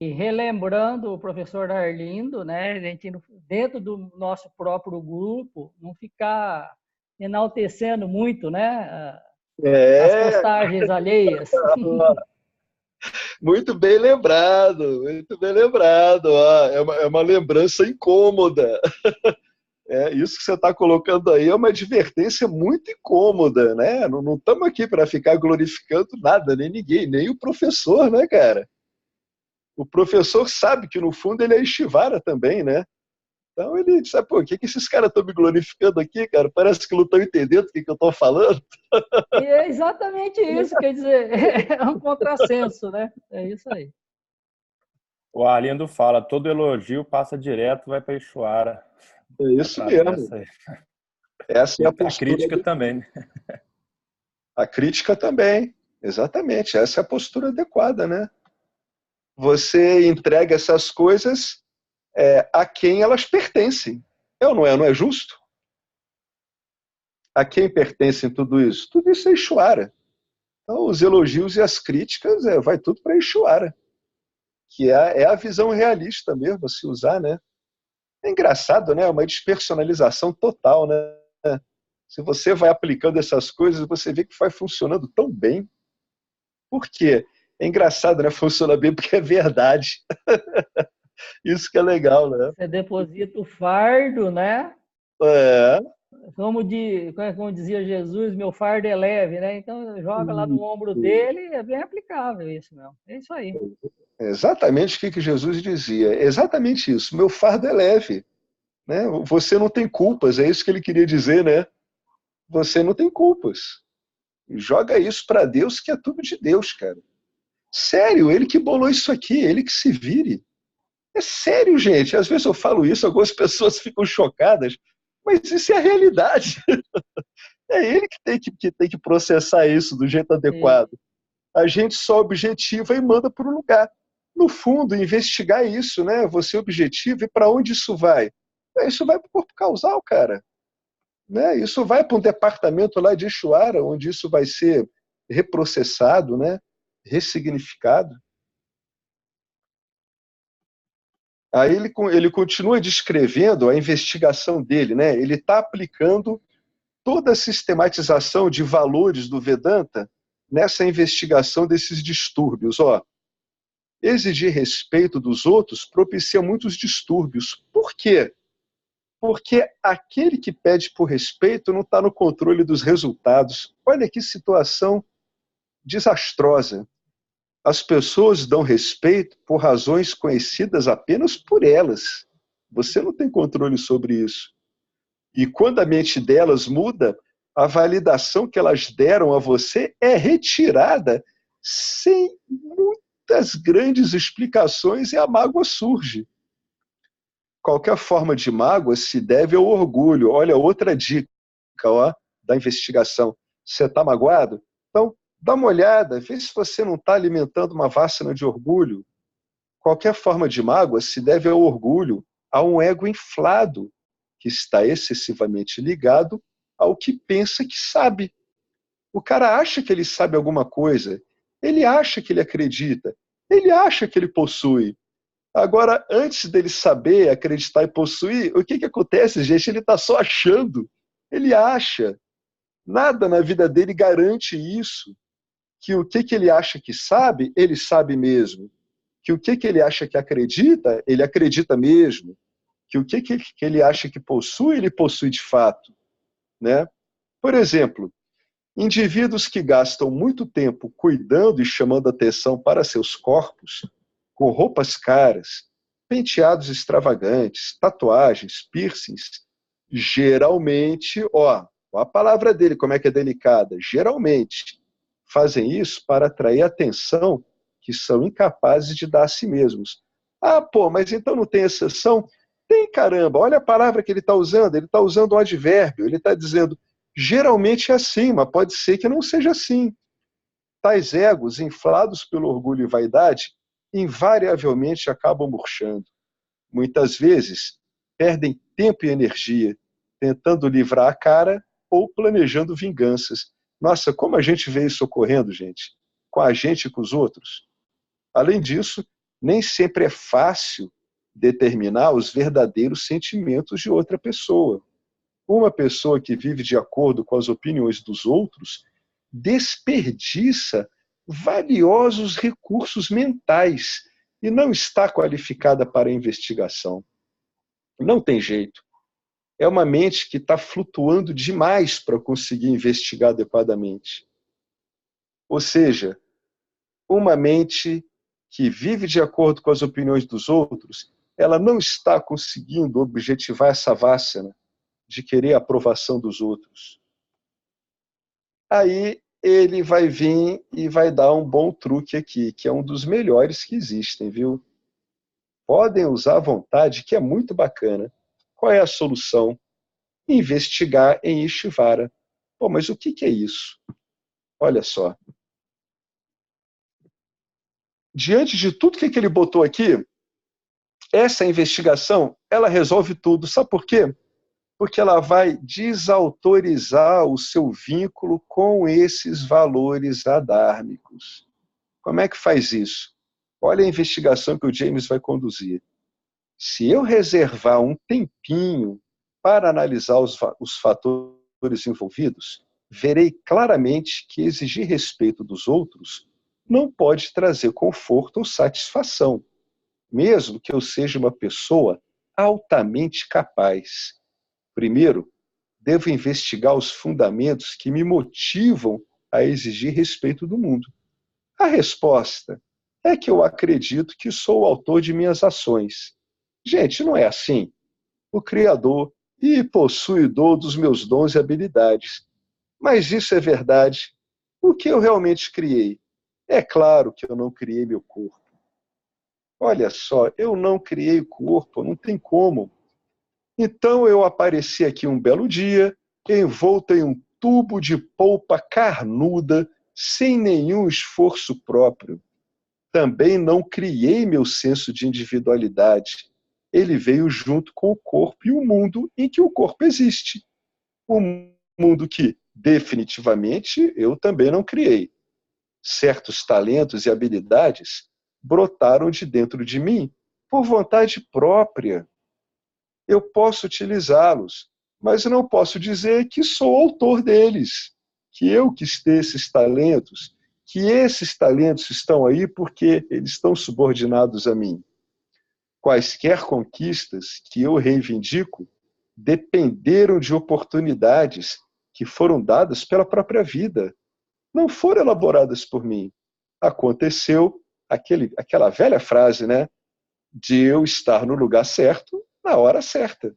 E relembrando o professor Arlindo, né, a gente, dentro do nosso próprio grupo, não ficar enaltecendo muito, né, as postagens alheias. Muito bem lembrado, muito bem lembrado. É uma lembrança incômoda. Isso que você está colocando aí é uma advertência muito incômoda, né? Não estamos aqui para ficar glorificando nada, nem ninguém, nem o professor, né, cara? O professor sabe que, no fundo, ele é Ishivara também, né? Então ele diz, pô, o que esses caras estão me glorificando aqui, cara? Parece que não estão entendendo o que eu estou falando. E é exatamente isso, quer dizer, é um contrassenso, né? É isso aí. O Arlindo fala, todo elogio passa direto, vai para Ishvara. É isso mesmo. Essa é a postura. A crítica também. A crítica também, exatamente. Essa é a postura adequada, né? Você entrega essas coisas a quem elas pertencem. Não é justo? A quem pertencem tudo isso? Tudo isso é Ishvara. Então, os elogios e as críticas, vai tudo para Ishvara. que é a visão realista mesmo, a se usar, né? É engraçado, né? Uma despersonalização total, né? Se você vai aplicando essas coisas, você vê que vai funcionando tão bem. Por quê? É engraçado, né? Funciona bem porque é verdade. Isso que é legal, né? Você deposita o fardo, né? É. Como dizia Jesus, meu fardo é leve, né? Então joga lá no ombro dele, é bem aplicável isso, meu. É isso aí. Exatamente o que Jesus dizia. É exatamente isso. Meu fardo é leve, né? Você não tem culpas, é isso que ele queria dizer, né? Você não tem culpas. Joga isso para Deus, que é tudo de Deus, cara. Sério, ele que bolou isso aqui, ele que se vire. É sério, gente. Às vezes eu falo isso, algumas pessoas ficam chocadas, mas isso é a realidade. É ele que tem que processar isso do jeito adequado. A gente só objetiva e manda para o lugar. No fundo, investigar isso, né? Você objetiva e para onde isso vai? Isso vai para o corpo causal, cara. Né? Isso vai para um departamento lá de Ixuara, onde isso vai ser reprocessado, né? Ressignificado. Aí ele continua descrevendo a investigação dele, né? Ele está aplicando toda a sistematização de valores do Vedanta nessa investigação desses distúrbios. Ó, exigir respeito dos outros propicia muitos distúrbios. Por quê? Porque aquele que pede por respeito não está no controle dos resultados. Olha que situação desastrosa. As pessoas dão respeito por razões conhecidas apenas por elas. Você não tem controle sobre isso. E quando a mente delas muda, a validação que elas deram a você é retirada sem muitas grandes explicações e a mágoa surge. Qualquer forma de mágoa se deve ao orgulho. Olha, outra dica, ó, da investigação. Você está magoado? Então, dá uma olhada, vê se você não está alimentando uma vássana de orgulho. Qualquer forma de mágoa se deve ao orgulho, a um ego inflado, que está excessivamente ligado ao que pensa que sabe. O cara acha que ele sabe alguma coisa, ele acha que ele acredita, ele acha que ele possui. Agora, antes dele saber, acreditar e possuir, o que acontece, gente? Ele está só achando. Ele acha. Nada na vida dele garante isso. Que o que ele acha que sabe, ele sabe mesmo. Que o que ele acha que acredita, ele acredita mesmo. Que o que ele acha que possui, ele possui de fato. Né? Por exemplo, indivíduos que gastam muito tempo cuidando e chamando atenção para seus corpos, com roupas caras, penteados extravagantes, tatuagens, piercings, geralmente, ó a palavra dele, como é que é delicada, geralmente fazem isso para atrair atenção que são incapazes de dar a si mesmos. Ah, pô, mas então não tem exceção? Tem, caramba, olha a palavra que ele está usando um advérbio, ele está dizendo, geralmente é assim, mas pode ser que não seja assim. Tais egos, inflados pelo orgulho e vaidade, invariavelmente acabam murchando. Muitas vezes, perdem tempo e energia tentando livrar a cara ou planejando vinganças. Nossa, como a gente vê isso ocorrendo, gente, com a gente e com os outros. Além disso, nem sempre é fácil determinar os verdadeiros sentimentos de outra pessoa. Uma pessoa que vive de acordo com as opiniões dos outros desperdiça valiosos recursos mentais e não está qualificada para a investigação. Não tem jeito. É uma mente que está flutuando demais para conseguir investigar adequadamente. Ou seja, uma mente que vive de acordo com as opiniões dos outros, ela não está conseguindo objetivar essa vássana de querer a aprovação dos outros. Aí ele vai vir e vai dar um bom truque aqui, que é um dos melhores que existem, viu? Podem usar à vontade, que é muito bacana. Qual é a solução? Investigar em Ishvara. Pô, mas o que é isso? Olha só. Diante de tudo que ele botou aqui, essa investigação, ela resolve tudo. Sabe por quê? Porque ela vai desautorizar o seu vínculo com esses valores adármicos. Como é que faz isso? Olha a investigação que o James vai conduzir. Se eu reservar um tempinho para analisar os fatores envolvidos, verei claramente que exigir respeito dos outros não pode trazer conforto ou satisfação, mesmo que eu seja uma pessoa altamente capaz. Primeiro, devo investigar os fundamentos que me motivam a exigir respeito do mundo. A resposta é que eu acredito que sou o autor de minhas ações. Gente, não é assim. O Criador e possuidor dos meus dons e habilidades. Mas isso é verdade. O que eu realmente criei? É claro que eu não criei meu corpo. Olha só, eu não criei o corpo, não tem como. Então eu apareci aqui um belo dia, envolto em um tubo de polpa carnuda, sem nenhum esforço próprio. Também não criei meu senso de individualidade. Ele veio junto com o corpo e o mundo em que o corpo existe. O mundo que, definitivamente, eu também não criei. Certos talentos e habilidades brotaram de dentro de mim por vontade própria. Eu posso utilizá-los, mas não posso dizer que sou autor deles, que eu quis ter esses talentos, que esses talentos estão aí porque eles estão subordinados a mim. Quaisquer conquistas que eu reivindico dependeram de oportunidades que foram dadas pela própria vida, não foram elaboradas por mim. Aconteceu aquela velha frase, né? De eu estar no lugar certo, na hora certa.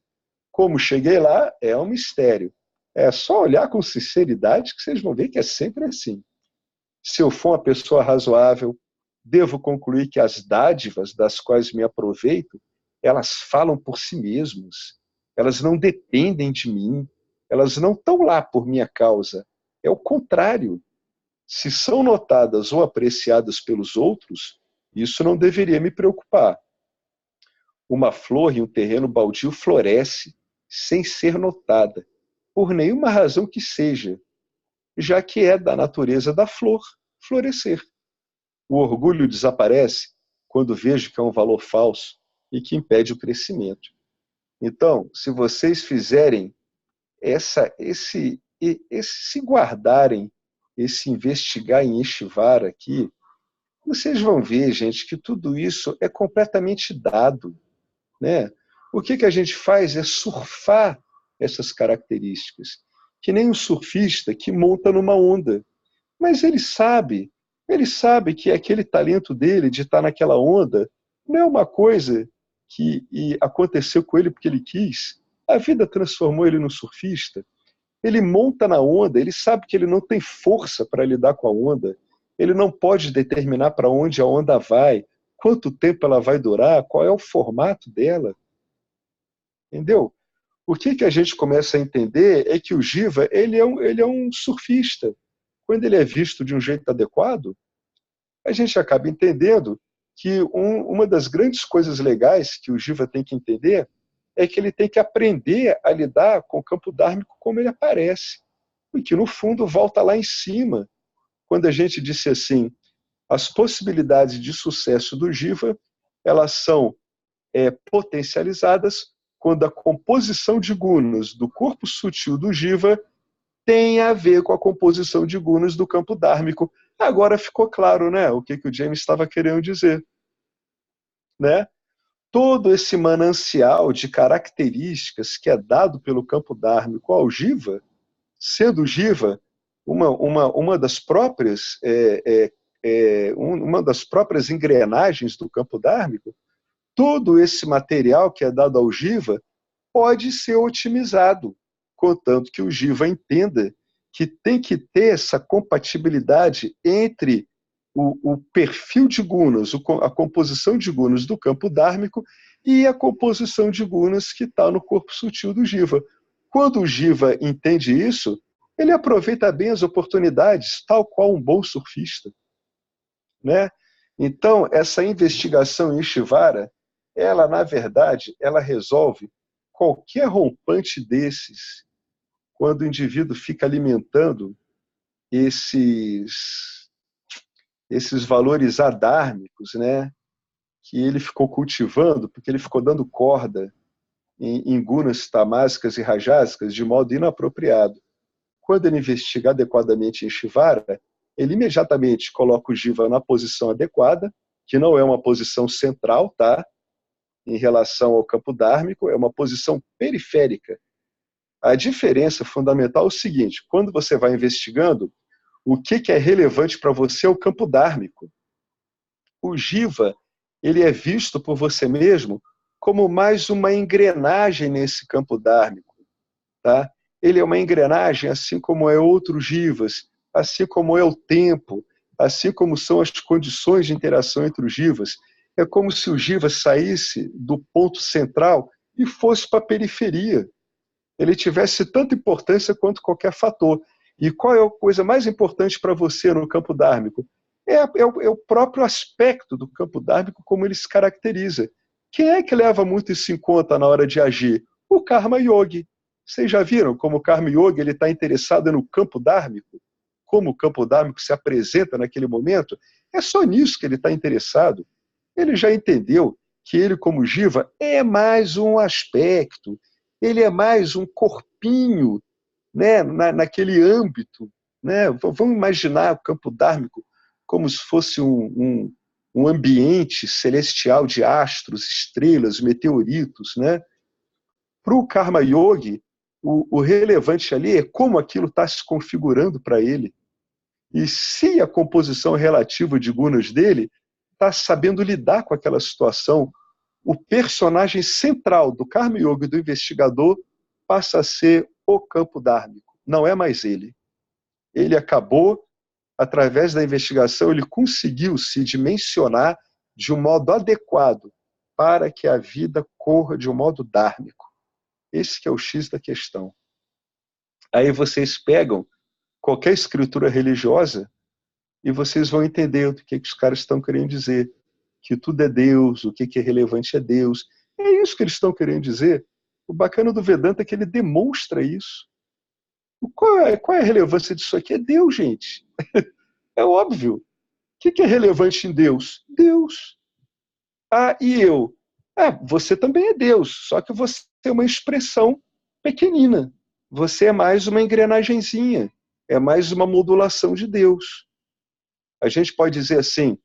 Como cheguei lá, é um mistério. É só olhar com sinceridade que vocês vão ver que é sempre assim. Se eu for uma pessoa razoável, devo concluir que as dádivas das quais me aproveito, elas falam por si mesmas. Elas não dependem de mim. Elas não estão lá por minha causa. É o contrário. Se são notadas ou apreciadas pelos outros, isso não deveria me preocupar. Uma flor em um terreno baldio floresce sem ser notada, por nenhuma razão que seja, já que é da natureza da flor florescer. O orgulho desaparece quando vejo que é um valor falso e que impede o crescimento. Então, se vocês fizerem se guardarem esse investigar em Ishvara aqui, vocês vão ver, gente, que tudo isso é completamente dado, né? O que a gente faz é surfar essas características, que nem um surfista que monta numa onda. Mas ele sabe que aquele talento dele de estar naquela onda não é uma coisa que aconteceu com ele porque ele quis. A vida transformou ele num surfista. Ele monta na onda, ele sabe que ele não tem força para lidar com a onda, ele não pode determinar para onde a onda vai, quanto tempo ela vai durar, qual é o formato dela. Entendeu? O que a gente começa a entender é que o Jiva ele é um surfista. Quando ele é visto de um jeito adequado, a gente acaba entendendo que uma das grandes coisas legais que o Jiva tem que entender é que ele tem que aprender a lidar com o campo dármico como ele aparece. E que, no fundo, volta lá em cima, quando a gente disse assim, as possibilidades de sucesso do Jiva, elas são potencializadas quando a composição de gunas do corpo sutil do Jiva tem a ver com a composição de gunas do campo dármico. Agora ficou claro, né, o que o James estava querendo dizer, né? Todo esse manancial de características que é dado pelo campo dármico ao Jiva, sendo o Jiva uma das próprias uma das próprias engrenagens do campo dármico, todo esse material que é dado ao Jiva pode ser otimizado, contanto que o Jiva entenda que tem que ter essa compatibilidade entre o perfil de gunas, a composição de gunas do campo dármico e a composição de gunas que está no corpo sutil do Jiva. Quando o Jiva entende isso, ele aproveita bem as oportunidades, tal qual um bom surfista, né? Então, essa investigação em Ishvara, ela, na verdade, ela resolve qualquer rompante desses, quando o indivíduo fica alimentando esses valores adármicos, né, que ele ficou cultivando, porque ele ficou dando corda em gunas tamásicas e rajásicas de modo inapropriado. Quando ele investiga adequadamente em Shivara, ele imediatamente coloca o Jiva na posição adequada, que não é uma posição central, tá? Em relação ao campo dármico, é uma posição periférica. A diferença fundamental é o seguinte: quando você vai investigando, o que é relevante para você é o campo dármico. O Jiva, ele é visto por você mesmo como mais uma engrenagem nesse campo dármico, tá? Ele é uma engrenagem, assim como é outros jivas, assim como é o tempo, assim como são as condições de interação entre os jivas. É como se o jiva saísse do ponto central e fosse para a periferia. Ele tivesse tanta importância quanto qualquer fator. E qual é a coisa mais importante para você no campo dármico? É o próprio aspecto do campo dármico, como ele se caracteriza. Quem é que leva muito isso em conta na hora de agir? O Karma Yogi. Vocês já viram como o Karma Yogi está interessado no campo dármico? Como o campo dármico se apresenta naquele momento? É só nisso que ele está interessado. Ele já entendeu que ele, como Jiva, é mais um aspecto, ele é mais um corpinho, né, naquele âmbito. Né? Vamos imaginar o campo dármico como se fosse um ambiente celestial de astros, estrelas, meteoritos. Né? Para o Karma Yogi, o relevante ali é como aquilo está se configurando para ele. E se a composição relativa de gunas dele está sabendo lidar com aquela situação, o personagem central do Karma Yoga e do investigador passa a ser o campo dármico, não é mais ele. Ele acabou, através da investigação, ele conseguiu se dimensionar de um modo adequado para que a vida corra de um modo dármico. Esse que é o X da questão. Aí vocês pegam qualquer escritura religiosa e vocês vão entender o que os caras estão querendo dizer. Que tudo é Deus, o que é relevante é Deus. É isso que eles estão querendo dizer. O bacana do Vedanta é que ele demonstra isso. Qual é a relevância disso aqui? É Deus, gente. É óbvio. O que é relevante em Deus? Deus. Ah, e eu? Você também é Deus, só que você é uma expressão pequenina. Você é mais uma engrenagenzinha. É mais uma modulação de Deus. A gente pode dizer assim,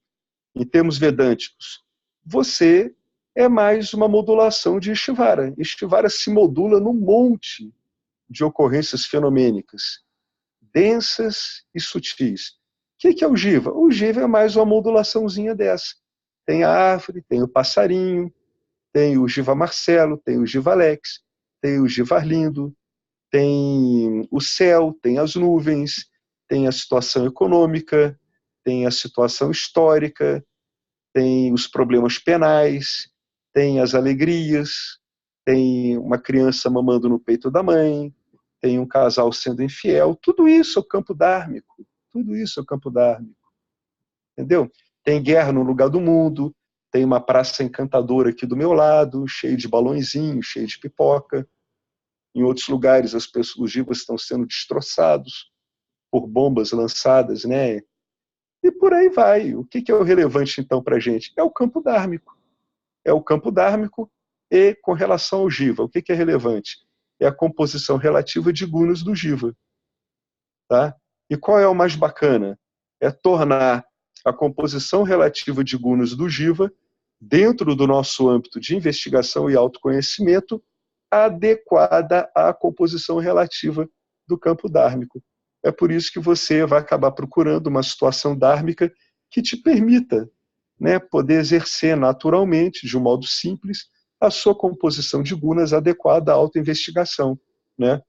em termos vedânticos, você é mais uma modulação de Ishvara. Ishvara se modula num monte de ocorrências fenomênicas, densas e sutis. O que é o Jiva? O Jiva é mais uma modulaçãozinha dessa. Tem a árvore, tem o passarinho, tem o Jiva Marcelo, tem o Jiva Alex, tem o Jiva Arlindo, tem o céu, tem as nuvens, tem a situação econômica, tem a situação histórica, tem os problemas penais, tem as alegrias, tem uma criança mamando no peito da mãe, tem um casal sendo infiel. Tudo isso é o campo dármico. Tudo isso é o campo dármico. Entendeu? Tem guerra no lugar do mundo, tem uma praça encantadora aqui do meu lado, cheio de balõezinhos, cheio de pipoca. Em outros lugares, os jivas estão sendo destroçados por bombas lançadas, né? E por aí vai. O que é o relevante, então, para a gente? É o campo dármico. É o campo dármico e com relação ao jiva. O que é relevante? É a composição relativa de gunas do jiva. Tá? E qual é o mais bacana? É tornar a composição relativa de gunas do jiva, dentro do nosso âmbito de investigação e autoconhecimento, adequada à composição relativa do campo dármico. É por isso que você vai acabar procurando uma situação dármica que te permita, né, poder exercer naturalmente, de um modo simples, a sua composição de gunas adequada à autoinvestigação. Né?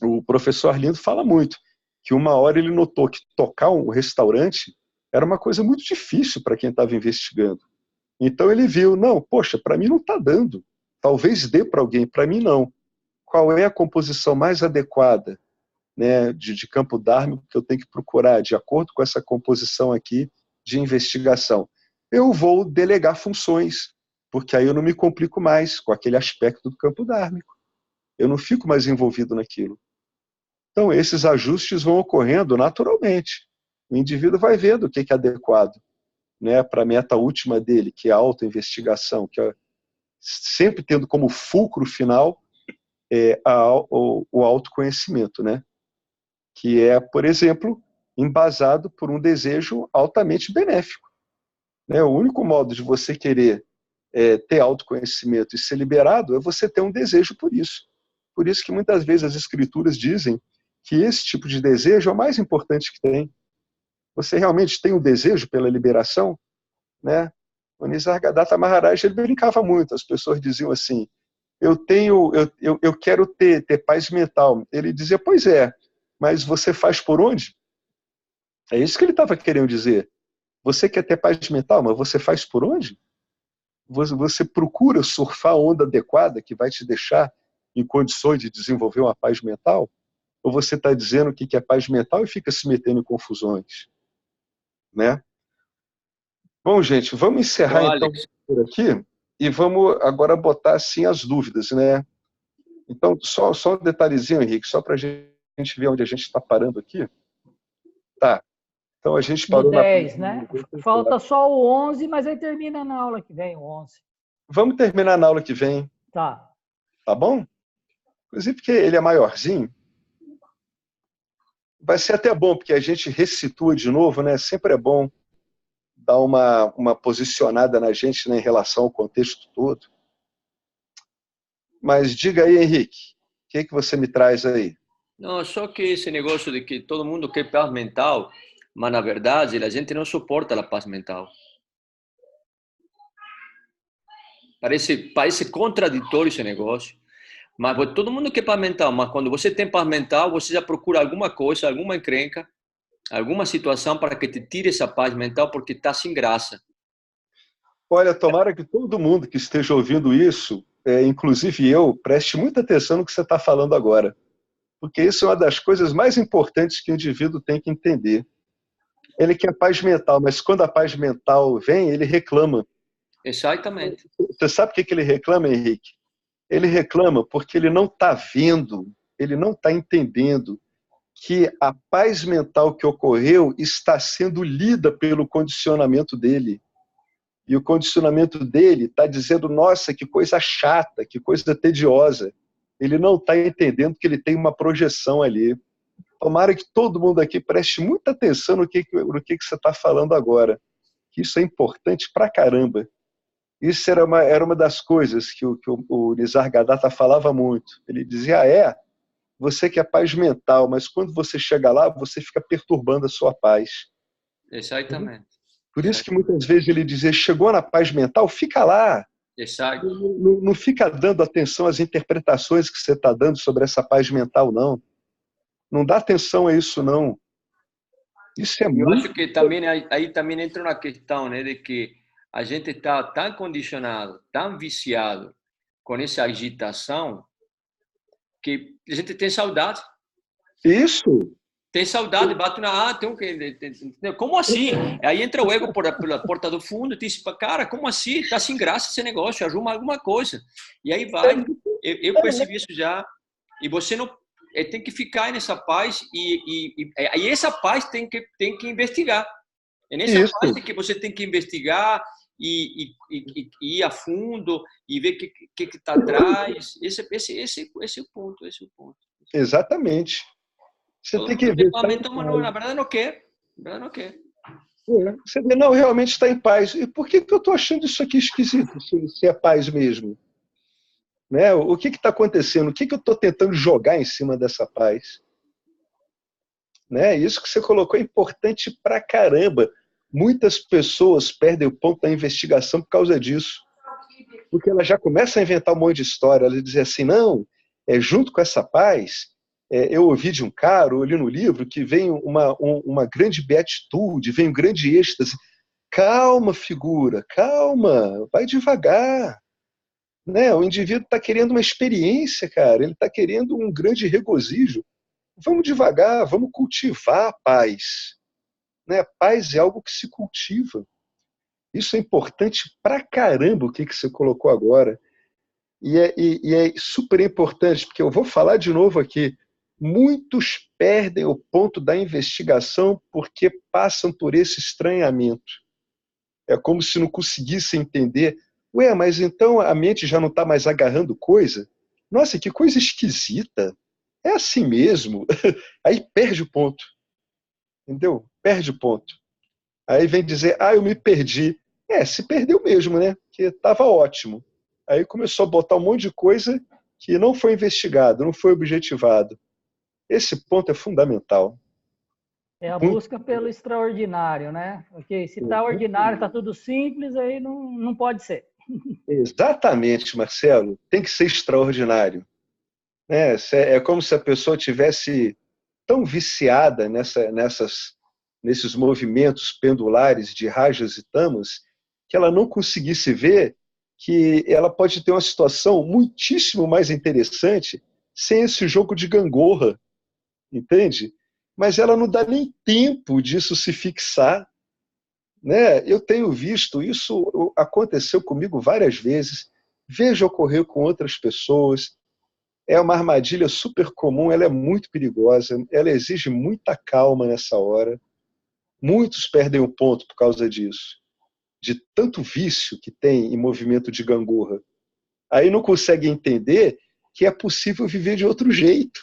O professor Arlindo fala muito que uma hora ele notou que tocar um restaurante era uma coisa muito difícil para quem estava investigando. Então ele viu, não, poxa, para mim não está dando. Talvez dê para alguém, para mim não. Qual é a composição mais adequada, né, de campo dármico que eu tenho que procurar, de acordo com essa composição aqui de investigação? Eu vou delegar funções, porque aí eu não me complico mais com aquele aspecto do campo dármico. Eu não fico mais envolvido naquilo. Então, esses ajustes vão ocorrendo naturalmente. O indivíduo vai vendo o que é adequado, né, para a meta última dele, que é a autoinvestigação, que é sempre tendo como fulcro final o autoconhecimento, né? Que é, por exemplo, embasado por um desejo altamente benéfico. Né? O único modo de você querer ter autoconhecimento e ser liberado é você ter um desejo por isso. Por isso que muitas vezes as escrituras dizem que esse tipo de desejo é o mais importante que tem. Você realmente tem um desejo pela liberação? Né? O Nisargadatta Maharaj ele brincava muito. As pessoas diziam assim: eu quero ter paz mental. Ele dizia: pois é, mas você faz por onde? É isso que ele estava querendo dizer. Você quer ter paz mental, mas você faz por onde? Você procura surfar a onda adequada que vai te deixar em condições de desenvolver uma paz mental? Ou você está dizendo o que é paz mental e fica se metendo em confusões? Né? Bom, gente, vamos encerrar então por aqui e vamos agora botar assim as dúvidas, né? Então, só um detalhezinho, Henrique, só para a gente ver onde a gente está parando aqui. Tá. Então a gente parou no 10, né? Falta só o 11, mas aí termina na aula que vem, o 11. Vamos terminar na aula que vem. Tá. Tá bom? Inclusive porque ele é maiorzinho. Vai ser até bom, porque a gente ressitua de novo, né? Sempre é bom dar uma posicionada na gente, né, em relação ao contexto todo. Mas diga aí, Henrique, o que você me traz aí? Não, só que esse negócio de que todo mundo quer paz mental, mas na verdade a gente não suporta a paz mental. Parece contraditório esse negócio. Mas todo mundo quer paz mental, mas quando você tem paz mental, você já procura alguma coisa, alguma encrenca, alguma situação para que te tire essa paz mental, porque está sem graça. Olha, tomara que todo mundo que esteja ouvindo isso, inclusive eu, preste muita atenção no que você está falando agora. Porque isso é uma das coisas mais importantes que o indivíduo tem que entender. Ele quer paz mental, mas quando a paz mental vem, ele reclama. Exatamente. Você sabe por que ele reclama, Henrique? Ele reclama porque ele não está vendo, ele não está entendendo que a paz mental que ocorreu está sendo lida pelo condicionamento dele. E o condicionamento dele está dizendo: nossa, que coisa chata, que coisa tediosa. Ele não está entendendo que ele tem uma projeção ali. Tomara que todo mundo aqui preste muita atenção no que você está falando agora. Isso é importante pra caramba. Isso era uma das coisas que o Nisargadatta falava muito. Ele dizia: você quer paz mental, mas quando você chega lá, você fica perturbando a sua paz. Exatamente. Por isso que muitas vezes ele dizia: chegou na paz mental, fica lá. Exato. Não fica dando atenção às interpretações que você está dando sobre essa paz mental, não. Não dá atenção a isso, não. Isso é Eu muito... acho que também aí também entra uma questão, né, de que a gente está tão condicionado, tão viciado com essa agitação, que a gente tem saudade. Isso. Tem saudade, bate na... tem como assim? Aí entra o ego pela porta do fundo e diz: cara, como assim? Está sem graça esse negócio, arruma alguma coisa. E aí vai. Eu percebi isso já. E você não... tem que ficar nessa paz e essa paz tem que investigar. É nessa paz que você tem que investigar e ir a fundo e ver o que está atrás. Esse é o ponto. Esse é o ponto. Exatamente. Você todo tem que ver. Na verdade não quer. Você não realmente está em paz. E por que eu estou achando isso aqui esquisito, se é paz mesmo? Né? O que está acontecendo? O que eu estou tentando jogar em cima dessa paz? Né? Isso que você colocou é importante pra caramba. Muitas pessoas perdem o ponto da investigação por causa disso. Porque ela já começa a inventar um monte de história. Ela diz assim: não, junto com essa paz, eu ouvi de um cara, eu li no livro, que vem uma grande beatitude, vem um grande êxtase. Calma, figura, calma, vai devagar. Né? O indivíduo está querendo uma experiência, cara. Ele está querendo um grande regozijo. Vamos devagar, vamos cultivar a paz. Né? Paz é algo que se cultiva. Isso é importante pra caramba o que você colocou agora. E é super importante, porque eu vou falar de novo aqui. Muitos perdem o ponto da investigação porque passam por esse estranhamento. É como se não conseguissem entender. Ué, mas então a mente já não está mais agarrando coisa? Nossa, que coisa esquisita. É assim mesmo. Aí perde o ponto. Entendeu? Perde o ponto. Aí vem dizer, eu me perdi. Se perdeu mesmo, né? Que estava ótimo. Aí começou a botar um monte de coisa que não foi investigado, não foi objetivado. Esse ponto é fundamental. É a busca pelo extraordinário, né? Porque se está ordinário, está tudo simples, aí não pode ser. Exatamente, Marcelo. Tem que ser extraordinário. É como se a pessoa tivesse tão viciada nesses movimentos pendulares de rajas e tamas que ela não conseguisse ver que ela pode ter uma situação muitíssimo mais interessante sem esse jogo de gangorra, entende? Mas ela não dá nem tempo disso se fixar, né? Eu tenho visto isso, aconteceu comigo várias vezes, vejo ocorrer com outras pessoas. É uma armadilha super comum, ela é muito perigosa, ela exige muita calma nessa hora. Muitos perdem o ponto por causa disso, de tanto vício que tem em movimento de gangorra. Aí não consegue entender que é possível viver de outro jeito.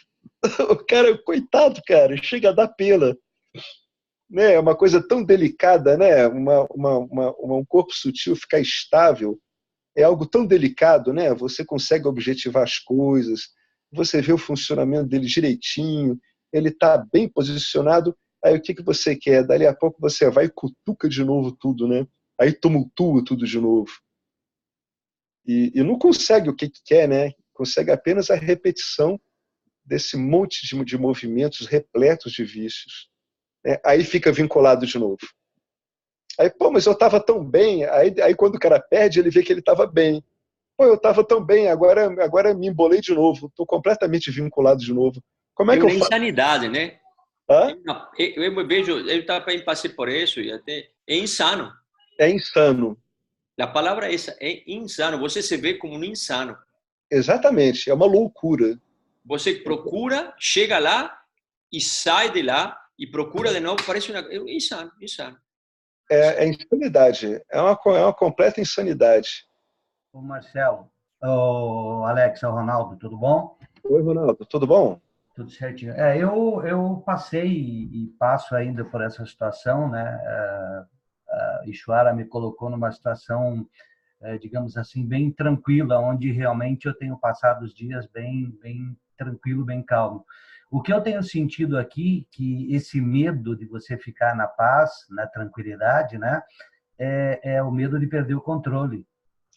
O cara, coitado, cara, chega a dar pena. Né? É uma coisa tão delicada, né? Um corpo sutil ficar estável é algo tão delicado, né? Você consegue objetivar as coisas, você vê o funcionamento dele direitinho, ele está bem posicionado, aí o que você quer? Dali a pouco você vai e cutuca de novo tudo, né? Aí tumultua tudo de novo. E não consegue o que quer, né? Consegue apenas a repetição desse monte de movimentos repletos de vícios. Né? Aí fica vinculado de novo. Aí, mas eu estava tão bem. Aí quando o cara perde, ele vê que ele estava bem. Eu estava tão bem, agora me embolei de novo. Estou completamente vinculado de novo. Como é que eu faço? Insanidade, né? Hã? Eu vejo, eu também passei por isso e até é insano. É insano. A palavra é essa, é insano. Você se vê como um insano. Exatamente, é uma loucura. Você procura, chega lá e sai de lá e procura de novo, parece insano, insano. É insanidade, é uma completa insanidade. O Marcelo, o Alex, o Ronaldo, tudo bom? Oi, Ronaldo, tudo bom? Tudo certinho. Eu passei e passo ainda por essa situação, né? A Ishwara me colocou numa situação, digamos assim, bem tranquila, onde realmente eu tenho passado os dias bem tranquilo, bem calmo. O que eu tenho sentido aqui, que esse medo de você ficar na paz, na tranquilidade, né? É o medo de perder o controle.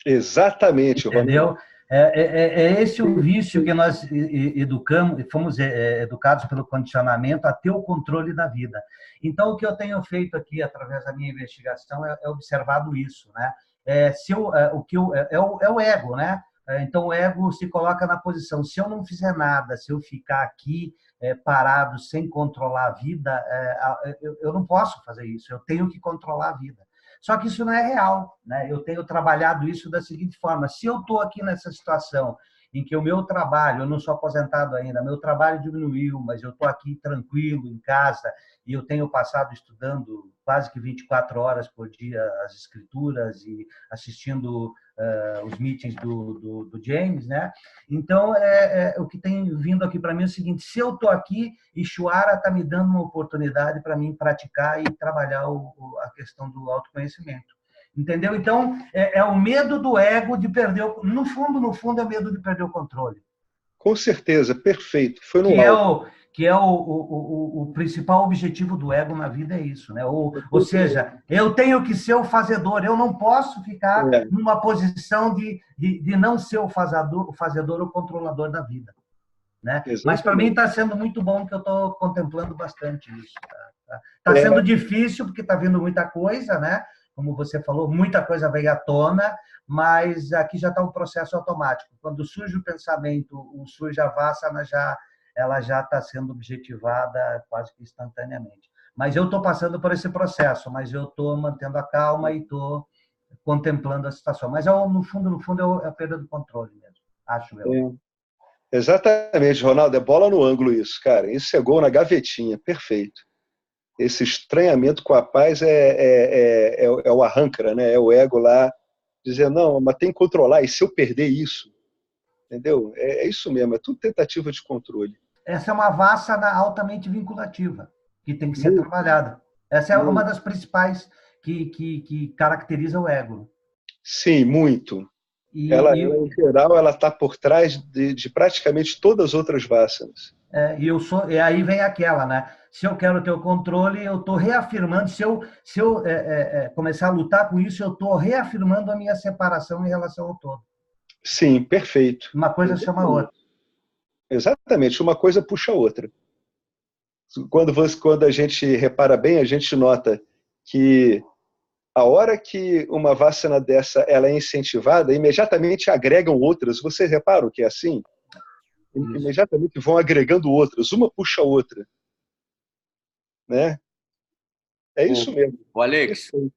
Exatamente, entendeu? Ronaldo. É esse o vício que nós fomos educados pelo condicionamento a ter o controle da vida. Então, o que eu tenho feito aqui, através da minha investigação, é observado isso, né? É o ego, né? Então, o ego se coloca na posição, se eu não fizer nada, se eu ficar aqui parado, sem controlar a vida, eu não posso fazer isso, eu tenho que controlar a vida. Só que isso não é real, né? Eu tenho trabalhado isso da seguinte forma: se eu estou aqui nessa situação em que o meu trabalho, eu não sou aposentado ainda, meu trabalho diminuiu, mas eu estou aqui tranquilo em casa e eu tenho passado estudando quase que 24 horas por dia as escrituras e assistindo os meetings do James, né? Então, o que tem vindo aqui para mim é o seguinte: se eu estou aqui, Ishwara está me dando uma oportunidade para mim praticar e trabalhar a questão do autoconhecimento. Entendeu? Então, é o medo do ego de perder no fundo, é o medo de perder o controle. Com certeza, perfeito. Foi no alto. Que é o principal objetivo do ego na vida, é isso, né? Ou seja, eu tenho que ser o fazedor, eu não posso ficar numa posição de não ser o fazedor, o controlador da vida. Né? Mas para mim está sendo muito bom, que eu estou contemplando bastante isso. Tá sendo difícil, porque está vindo muita coisa, né? Como você falou, muita coisa veio à tona, mas aqui já está um processo automático. Quando surge o pensamento, surge a vassana, ela já está sendo objetivada quase que instantaneamente. Mas eu estou passando por esse processo, mas eu estou mantendo a calma e estou contemplando a situação. Mas no fundo é a perda do controle mesmo, acho eu. Exatamente, Ronaldo, é bola no ângulo isso, cara. Isso é gol na gavetinha, perfeito. Esse estranhamento com a paz é o arrancara, né? É o ego lá dizendo, não, mas tem que controlar, e se eu perder isso? Entendeu? É isso mesmo, é tudo tentativa de controle. Essa é uma vassana altamente vinculativa, que tem que ser Muito, trabalhada. Essa é uma muito. das principais que caracteriza o ego. Sim, muito. E, Ela, e, em geral, ela está por trás de praticamente todas as outras vassanas. e aí vem aquela, né? Se eu quero ter o controle, eu estou reafirmando. Se eu começar a lutar com isso, eu estou reafirmando a minha separação em relação ao todo. Sim, perfeito. Uma coisa chama a outra. Exatamente, uma coisa puxa a outra. Quando a gente repara bem, a gente nota que a hora que uma vassana dessa ela é incentivada, imediatamente agregam outras. Vocês reparam que é assim? Isso. Imediatamente vão agregando outras, uma puxa a outra. Né? É isso mesmo. O Alex, Perfeito.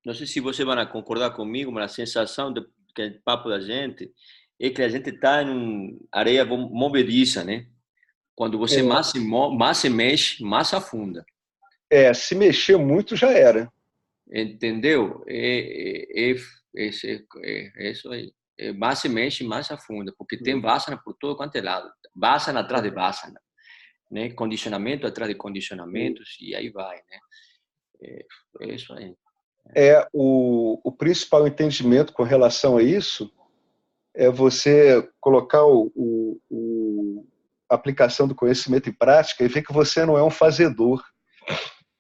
não sei se você vai concordar comigo, mas a sensação que é papo da gente é que a gente está em areia movediça, né? Quando você mais se mexe, mais afunda. Se mexer muito já era. Entendeu? É isso aí. Mais se mexe, mais se afunda, porque tem vassana por todo quanto é lado. Vassana atrás de vassana, né? Condicionamento atrás de condicionamentos, e aí vai, né? É isso aí. O principal entendimento com relação a isso é você colocar a aplicação do conhecimento em prática e ver que você não é um fazedor.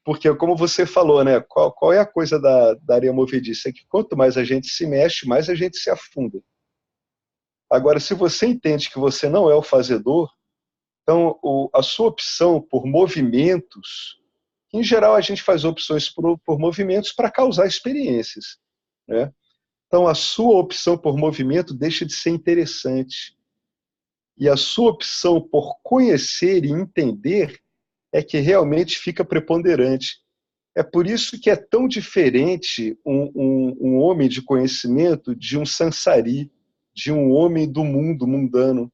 Porque, como você falou, né, qual é a coisa da areia movediça? É que quanto mais a gente se mexe, mais a gente se afunda. Agora, se você entende que você não é o fazedor, então a sua opção por movimentos, em geral a gente faz opções por movimentos para causar experiências, né? Então, a sua opção por movimento deixa de ser interessante. E a sua opção por conhecer e entender é que realmente fica preponderante. É por isso que é tão diferente um homem de conhecimento de um sansari, de um homem do mundo mundano.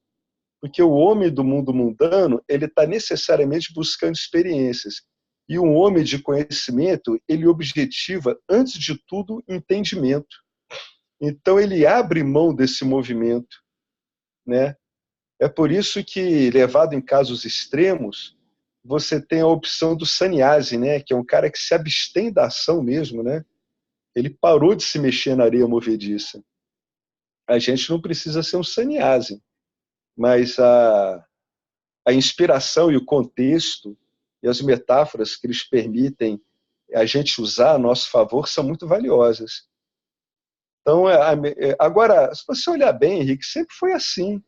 Porque o homem do mundo mundano, ele está necessariamente buscando experiências. E um homem de conhecimento, ele objetiva, antes de tudo, entendimento. Então, ele abre mão desse movimento, né? É por isso que, levado em casos extremos, você tem a opção do sannyasi, né? Que é um cara que se abstém da ação mesmo, né? Ele parou de se mexer na areia movediça. A gente não precisa ser um sannyasi, mas a inspiração e o contexto e as metáforas que eles permitem a gente usar a nosso favor são muito valiosas. Então, agora, se você olhar bem, Henrique, sempre foi assim.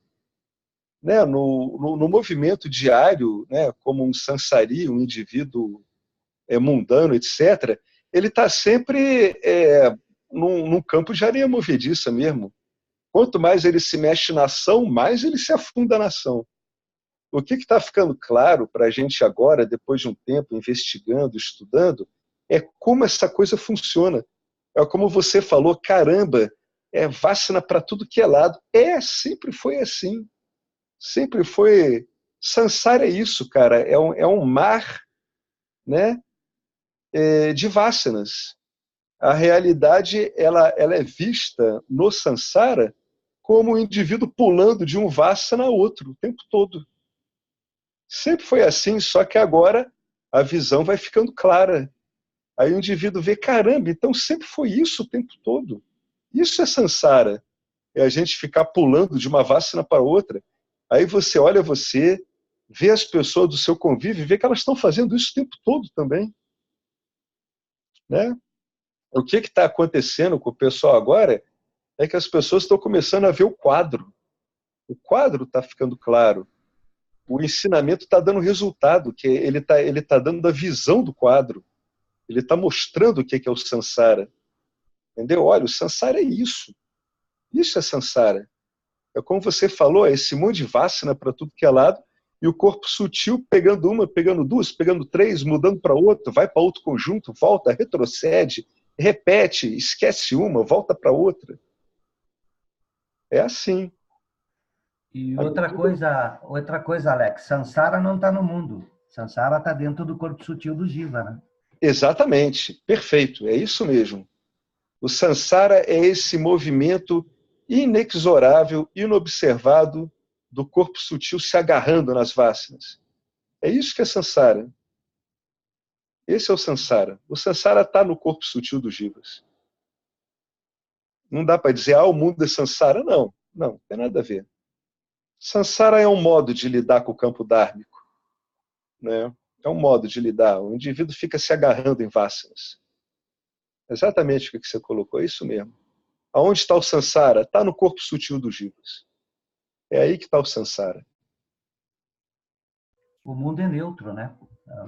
Né? No movimento diário, né? Como um sansari, um indivíduo mundano, etc., ele está sempre num campo de areia movediça mesmo. Quanto mais ele se mexe na ação, mais ele se afunda na ação. O que está ficando claro para a gente agora, depois de um tempo investigando, estudando, é como essa coisa funciona. É como você falou, caramba, vacina para tudo que é lado. Sempre foi assim. Sempre foi. Sansara é isso, cara. É um mar, né, de vasanas. A realidade ela é vista no Sansara como um indivíduo pulando de um vasana a outro o tempo todo. Sempre foi assim, só que agora a visão vai ficando clara. Aí o indivíduo vê, caramba, então sempre foi isso o tempo todo. Isso é Sansara. É a gente ficar pulando de uma vasana para outra. Aí você olha você, vê as pessoas do seu convívio, vê que elas estão fazendo isso o tempo todo também. Né? O que está acontecendo com o pessoal agora é que as pessoas estão começando a ver o quadro. O quadro está ficando claro. O ensinamento está dando resultado, que ele tá dando a visão do quadro. Ele está mostrando o que é o Sansara. Entendeu? Olha, o Sansara é isso. Isso é Sansara. É como você falou, é esse monte de vassana para tudo que é lado, e o corpo sutil pegando uma, pegando duas, pegando três, mudando para outra, vai para outro conjunto, volta, retrocede, repete, esquece uma, volta para outra. É assim. E outra coisa, Alex, Sansara não está no mundo. Sansara está dentro do corpo sutil do Jiva, né? Exatamente, perfeito, é isso mesmo. O Sansara é esse movimento inexorável, inobservado do corpo sutil se agarrando nas vasanas. É isso que é Sansara. Esse é o Sansara. O Sansara está no corpo sutil dos Jivas. Não dá para dizer, o mundo é Sansara. Não, não tem nada a ver. Sansara é um modo de lidar com o campo dármico, né? É um modo de lidar. O indivíduo fica se agarrando em vasanas. Exatamente o que você colocou, é isso mesmo. Aonde está o Sansara? Está no corpo sutil dos Jivas. É aí que está o Sansara. O mundo é neutro, né?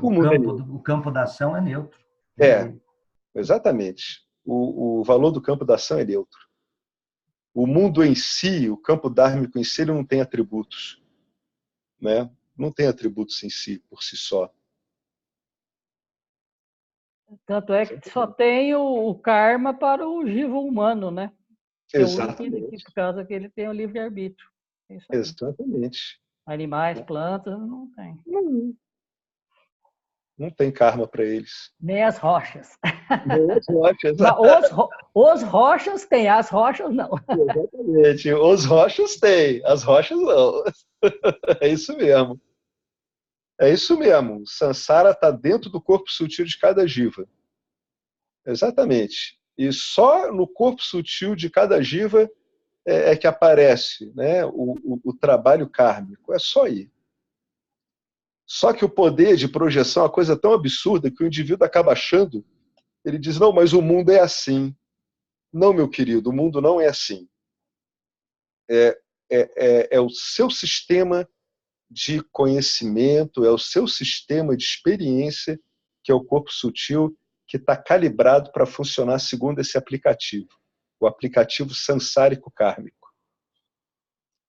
O campo da ação é neutro. Exatamente. O valor do campo da ação é neutro. O mundo em si, o campo dármico em si, ele não tem atributos, né? Não tem atributos em si, por si só. Tanto é que só tem o karma para o jiva humano, né? Exatamente. Por causa que ele tem o livre-arbítrio. Exatamente. Animais, plantas, não tem. Não tem karma para eles. Nem as rochas. Nem as rochas. Os rochas têm, as rochas não. Exatamente. Os rochas têm, as rochas não. É isso mesmo. É isso mesmo. Sansara está dentro do corpo sutil de cada jiva. Exatamente. E só no corpo sutil de cada jiva é que aparece, né, o trabalho kármico. É só aí. Só que o poder de projeção é uma coisa tão absurda que o indivíduo acaba achando, ele diz, não, mas o mundo é assim. Não, meu querido, o mundo não é assim. É o seu sistema de conhecimento, é o seu sistema de experiência, que é o corpo sutil, que está calibrado para funcionar segundo esse aplicativo, o aplicativo sansárico kármico.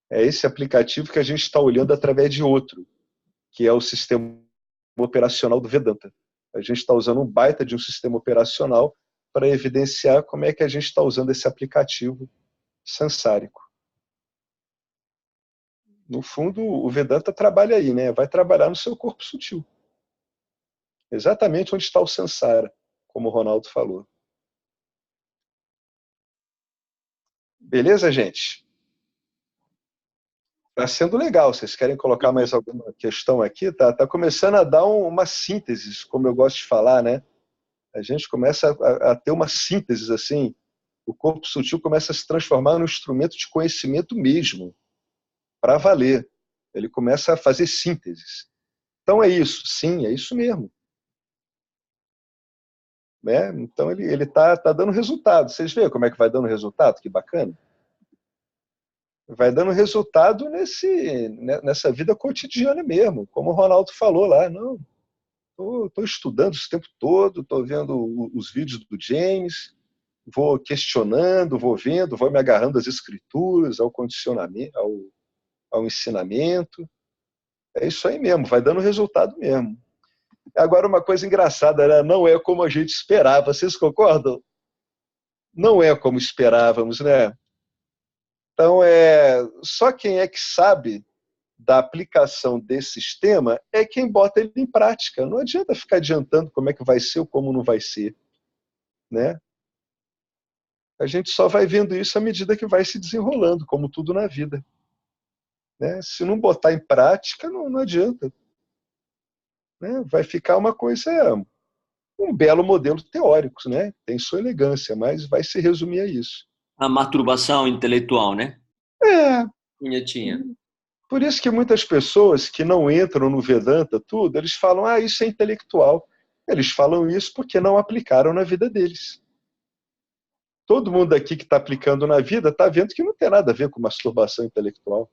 É esse aplicativo que a gente está olhando através de outro, que é o sistema operacional do Vedanta. A gente está usando um baita de um sistema operacional para evidenciar como é que a gente está usando esse aplicativo sansárico. No fundo, o Vedanta trabalha aí, né? Vai trabalhar no seu corpo sutil. Exatamente onde está o Sansara, como o Ronaldo falou. Beleza, gente? Está sendo legal. Vocês querem colocar mais alguma questão aqui? Tá começando a dar uma síntese, como eu gosto de falar, né? A gente começa a ter uma síntese, assim. O corpo sutil começa a se transformar num instrumento de conhecimento mesmo, para valer. Ele começa a fazer sínteses. Então é isso, sim, é isso mesmo. Né? Então ele tá dando resultado. Vocês veem como é que vai dando resultado? Que bacana. Vai dando resultado nessa vida cotidiana mesmo, como o Ronaldo falou lá. Não, estou estudando esse tempo todo, estou vendo os vídeos do James, vou questionando, vou vendo, vou me agarrando às escrituras, ao condicionamento, ao ensinamento. É isso aí mesmo, vai dando resultado mesmo. Agora, uma coisa engraçada, né? Não é como a gente esperava. Vocês concordam? Não é como esperávamos, né? Então, só quem é que sabe da aplicação desse sistema é quem bota ele em prática. Não adianta ficar adiantando como é que vai ser ou como não vai ser, né? A gente só vai vendo isso à medida que vai se desenrolando, como tudo na vida. Né? Se não botar em prática, não adianta. Né? Vai ficar uma coisa, um belo modelo teórico, né? Tem sua elegância, mas vai se resumir a isso. A masturbação intelectual, né? Tinha. Por isso que muitas pessoas que não entram no Vedanta, tudo, eles falam, isso é intelectual. Eles falam isso porque não aplicaram na vida deles. Todo mundo aqui que está aplicando na vida está vendo que não tem nada a ver com masturbação intelectual.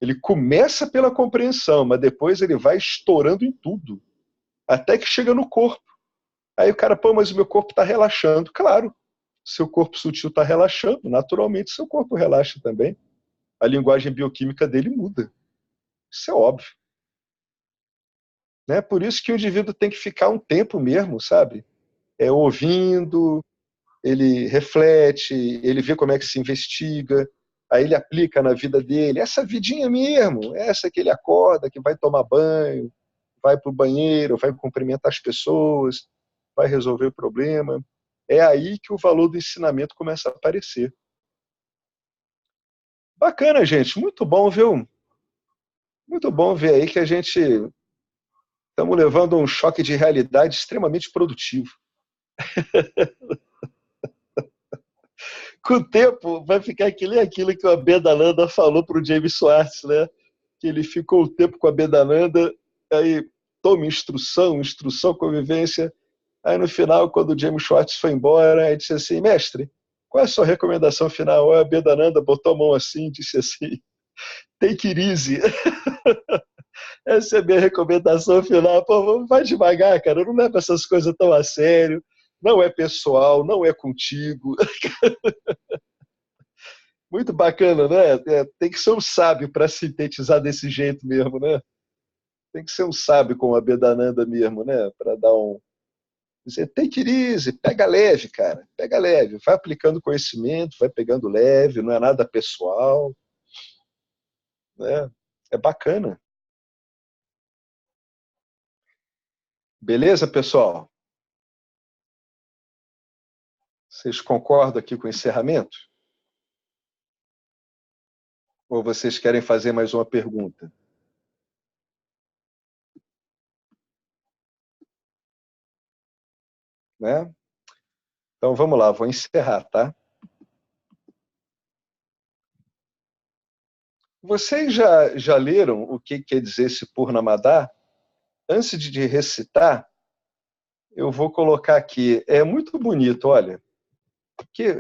Ele começa pela compreensão, mas depois ele vai estourando em tudo, até que chega no corpo. Aí o cara, mas o meu corpo está relaxando. Claro, seu corpo sutil está relaxando, naturalmente seu corpo relaxa também. A linguagem bioquímica dele muda. Isso é óbvio. Né? Por isso que o indivíduo tem que ficar um tempo mesmo, sabe? Ouvindo, ele reflete, ele vê como é que se investiga, Aí ele aplica na vida dele, essa vidinha mesmo, essa que ele acorda, que vai tomar banho, vai para o banheiro, vai cumprimentar as pessoas, vai resolver o problema. É aí que o valor do ensinamento começa a aparecer. Bacana, gente, muito bom, viu? Muito bom ver aí que a gente estamos levando um choque de realidade extremamente produtivo. Com o tempo, vai ficar aquilo que o Abhedananda falou para o James Schwartz, né? Que ele ficou o tempo com a Abhedananda, aí toma instrução, convivência. Aí no final, quando o James Schwartz foi embora, ele disse assim, mestre, qual é a sua recomendação final? A Abhedananda botou a mão assim e disse assim, take it easy. Essa é a minha recomendação final. Pô, vai devagar, cara, não leva essas coisas tão a sério, não é pessoal, não é contigo. Muito bacana, né? Tem que ser um sábio para sintetizar desse jeito mesmo, né? Tem que ser um sábio como a Abhedananda mesmo, né? Para dar um... Dizer, take it easy, pega leve, cara. Pega leve. Vai aplicando conhecimento, vai pegando leve, não é nada pessoal. Né? É bacana. Beleza, pessoal? Vocês concordam aqui com o encerramento? Ou vocês querem fazer mais uma pergunta? Né? Então vamos lá, vou encerrar, tá? Vocês já leram o que quer dizer esse Purnamada? Antes de recitar, eu vou colocar aqui. É muito bonito, olha.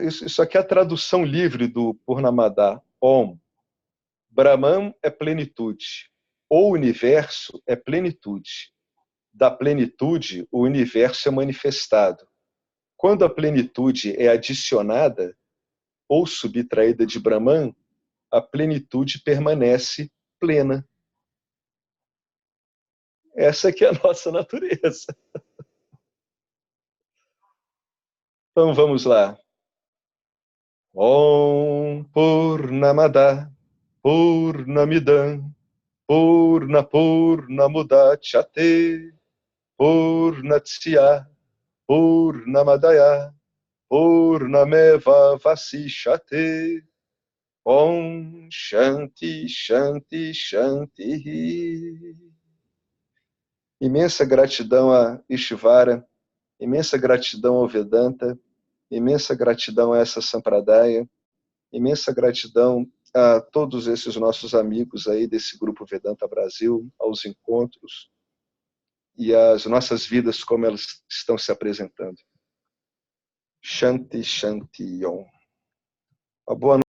Isso aqui é a tradução livre do Purnamada. Om. Brahman é plenitude. O universo é plenitude. Da plenitude, o universo é manifestado. Quando a plenitude é adicionada ou subtraída de Brahman, a plenitude permanece plena. Essa aqui é a nossa natureza. Então vamos lá. Om Purnamada Purnamidam Purnamudachyate Purnatsya Purnamadaya Purnameva Vasishyate. Om Shanti Shanti Shanti. Imensa gratidão a Ishvara, imensa gratidão ao Vedanta, imensa gratidão a essa Sampradaya, imensa gratidão a todos esses nossos amigos aí desse Grupo Vedanta Brasil, aos encontros e às nossas vidas como elas estão se apresentando. Shanti Shanti Om. Uma boa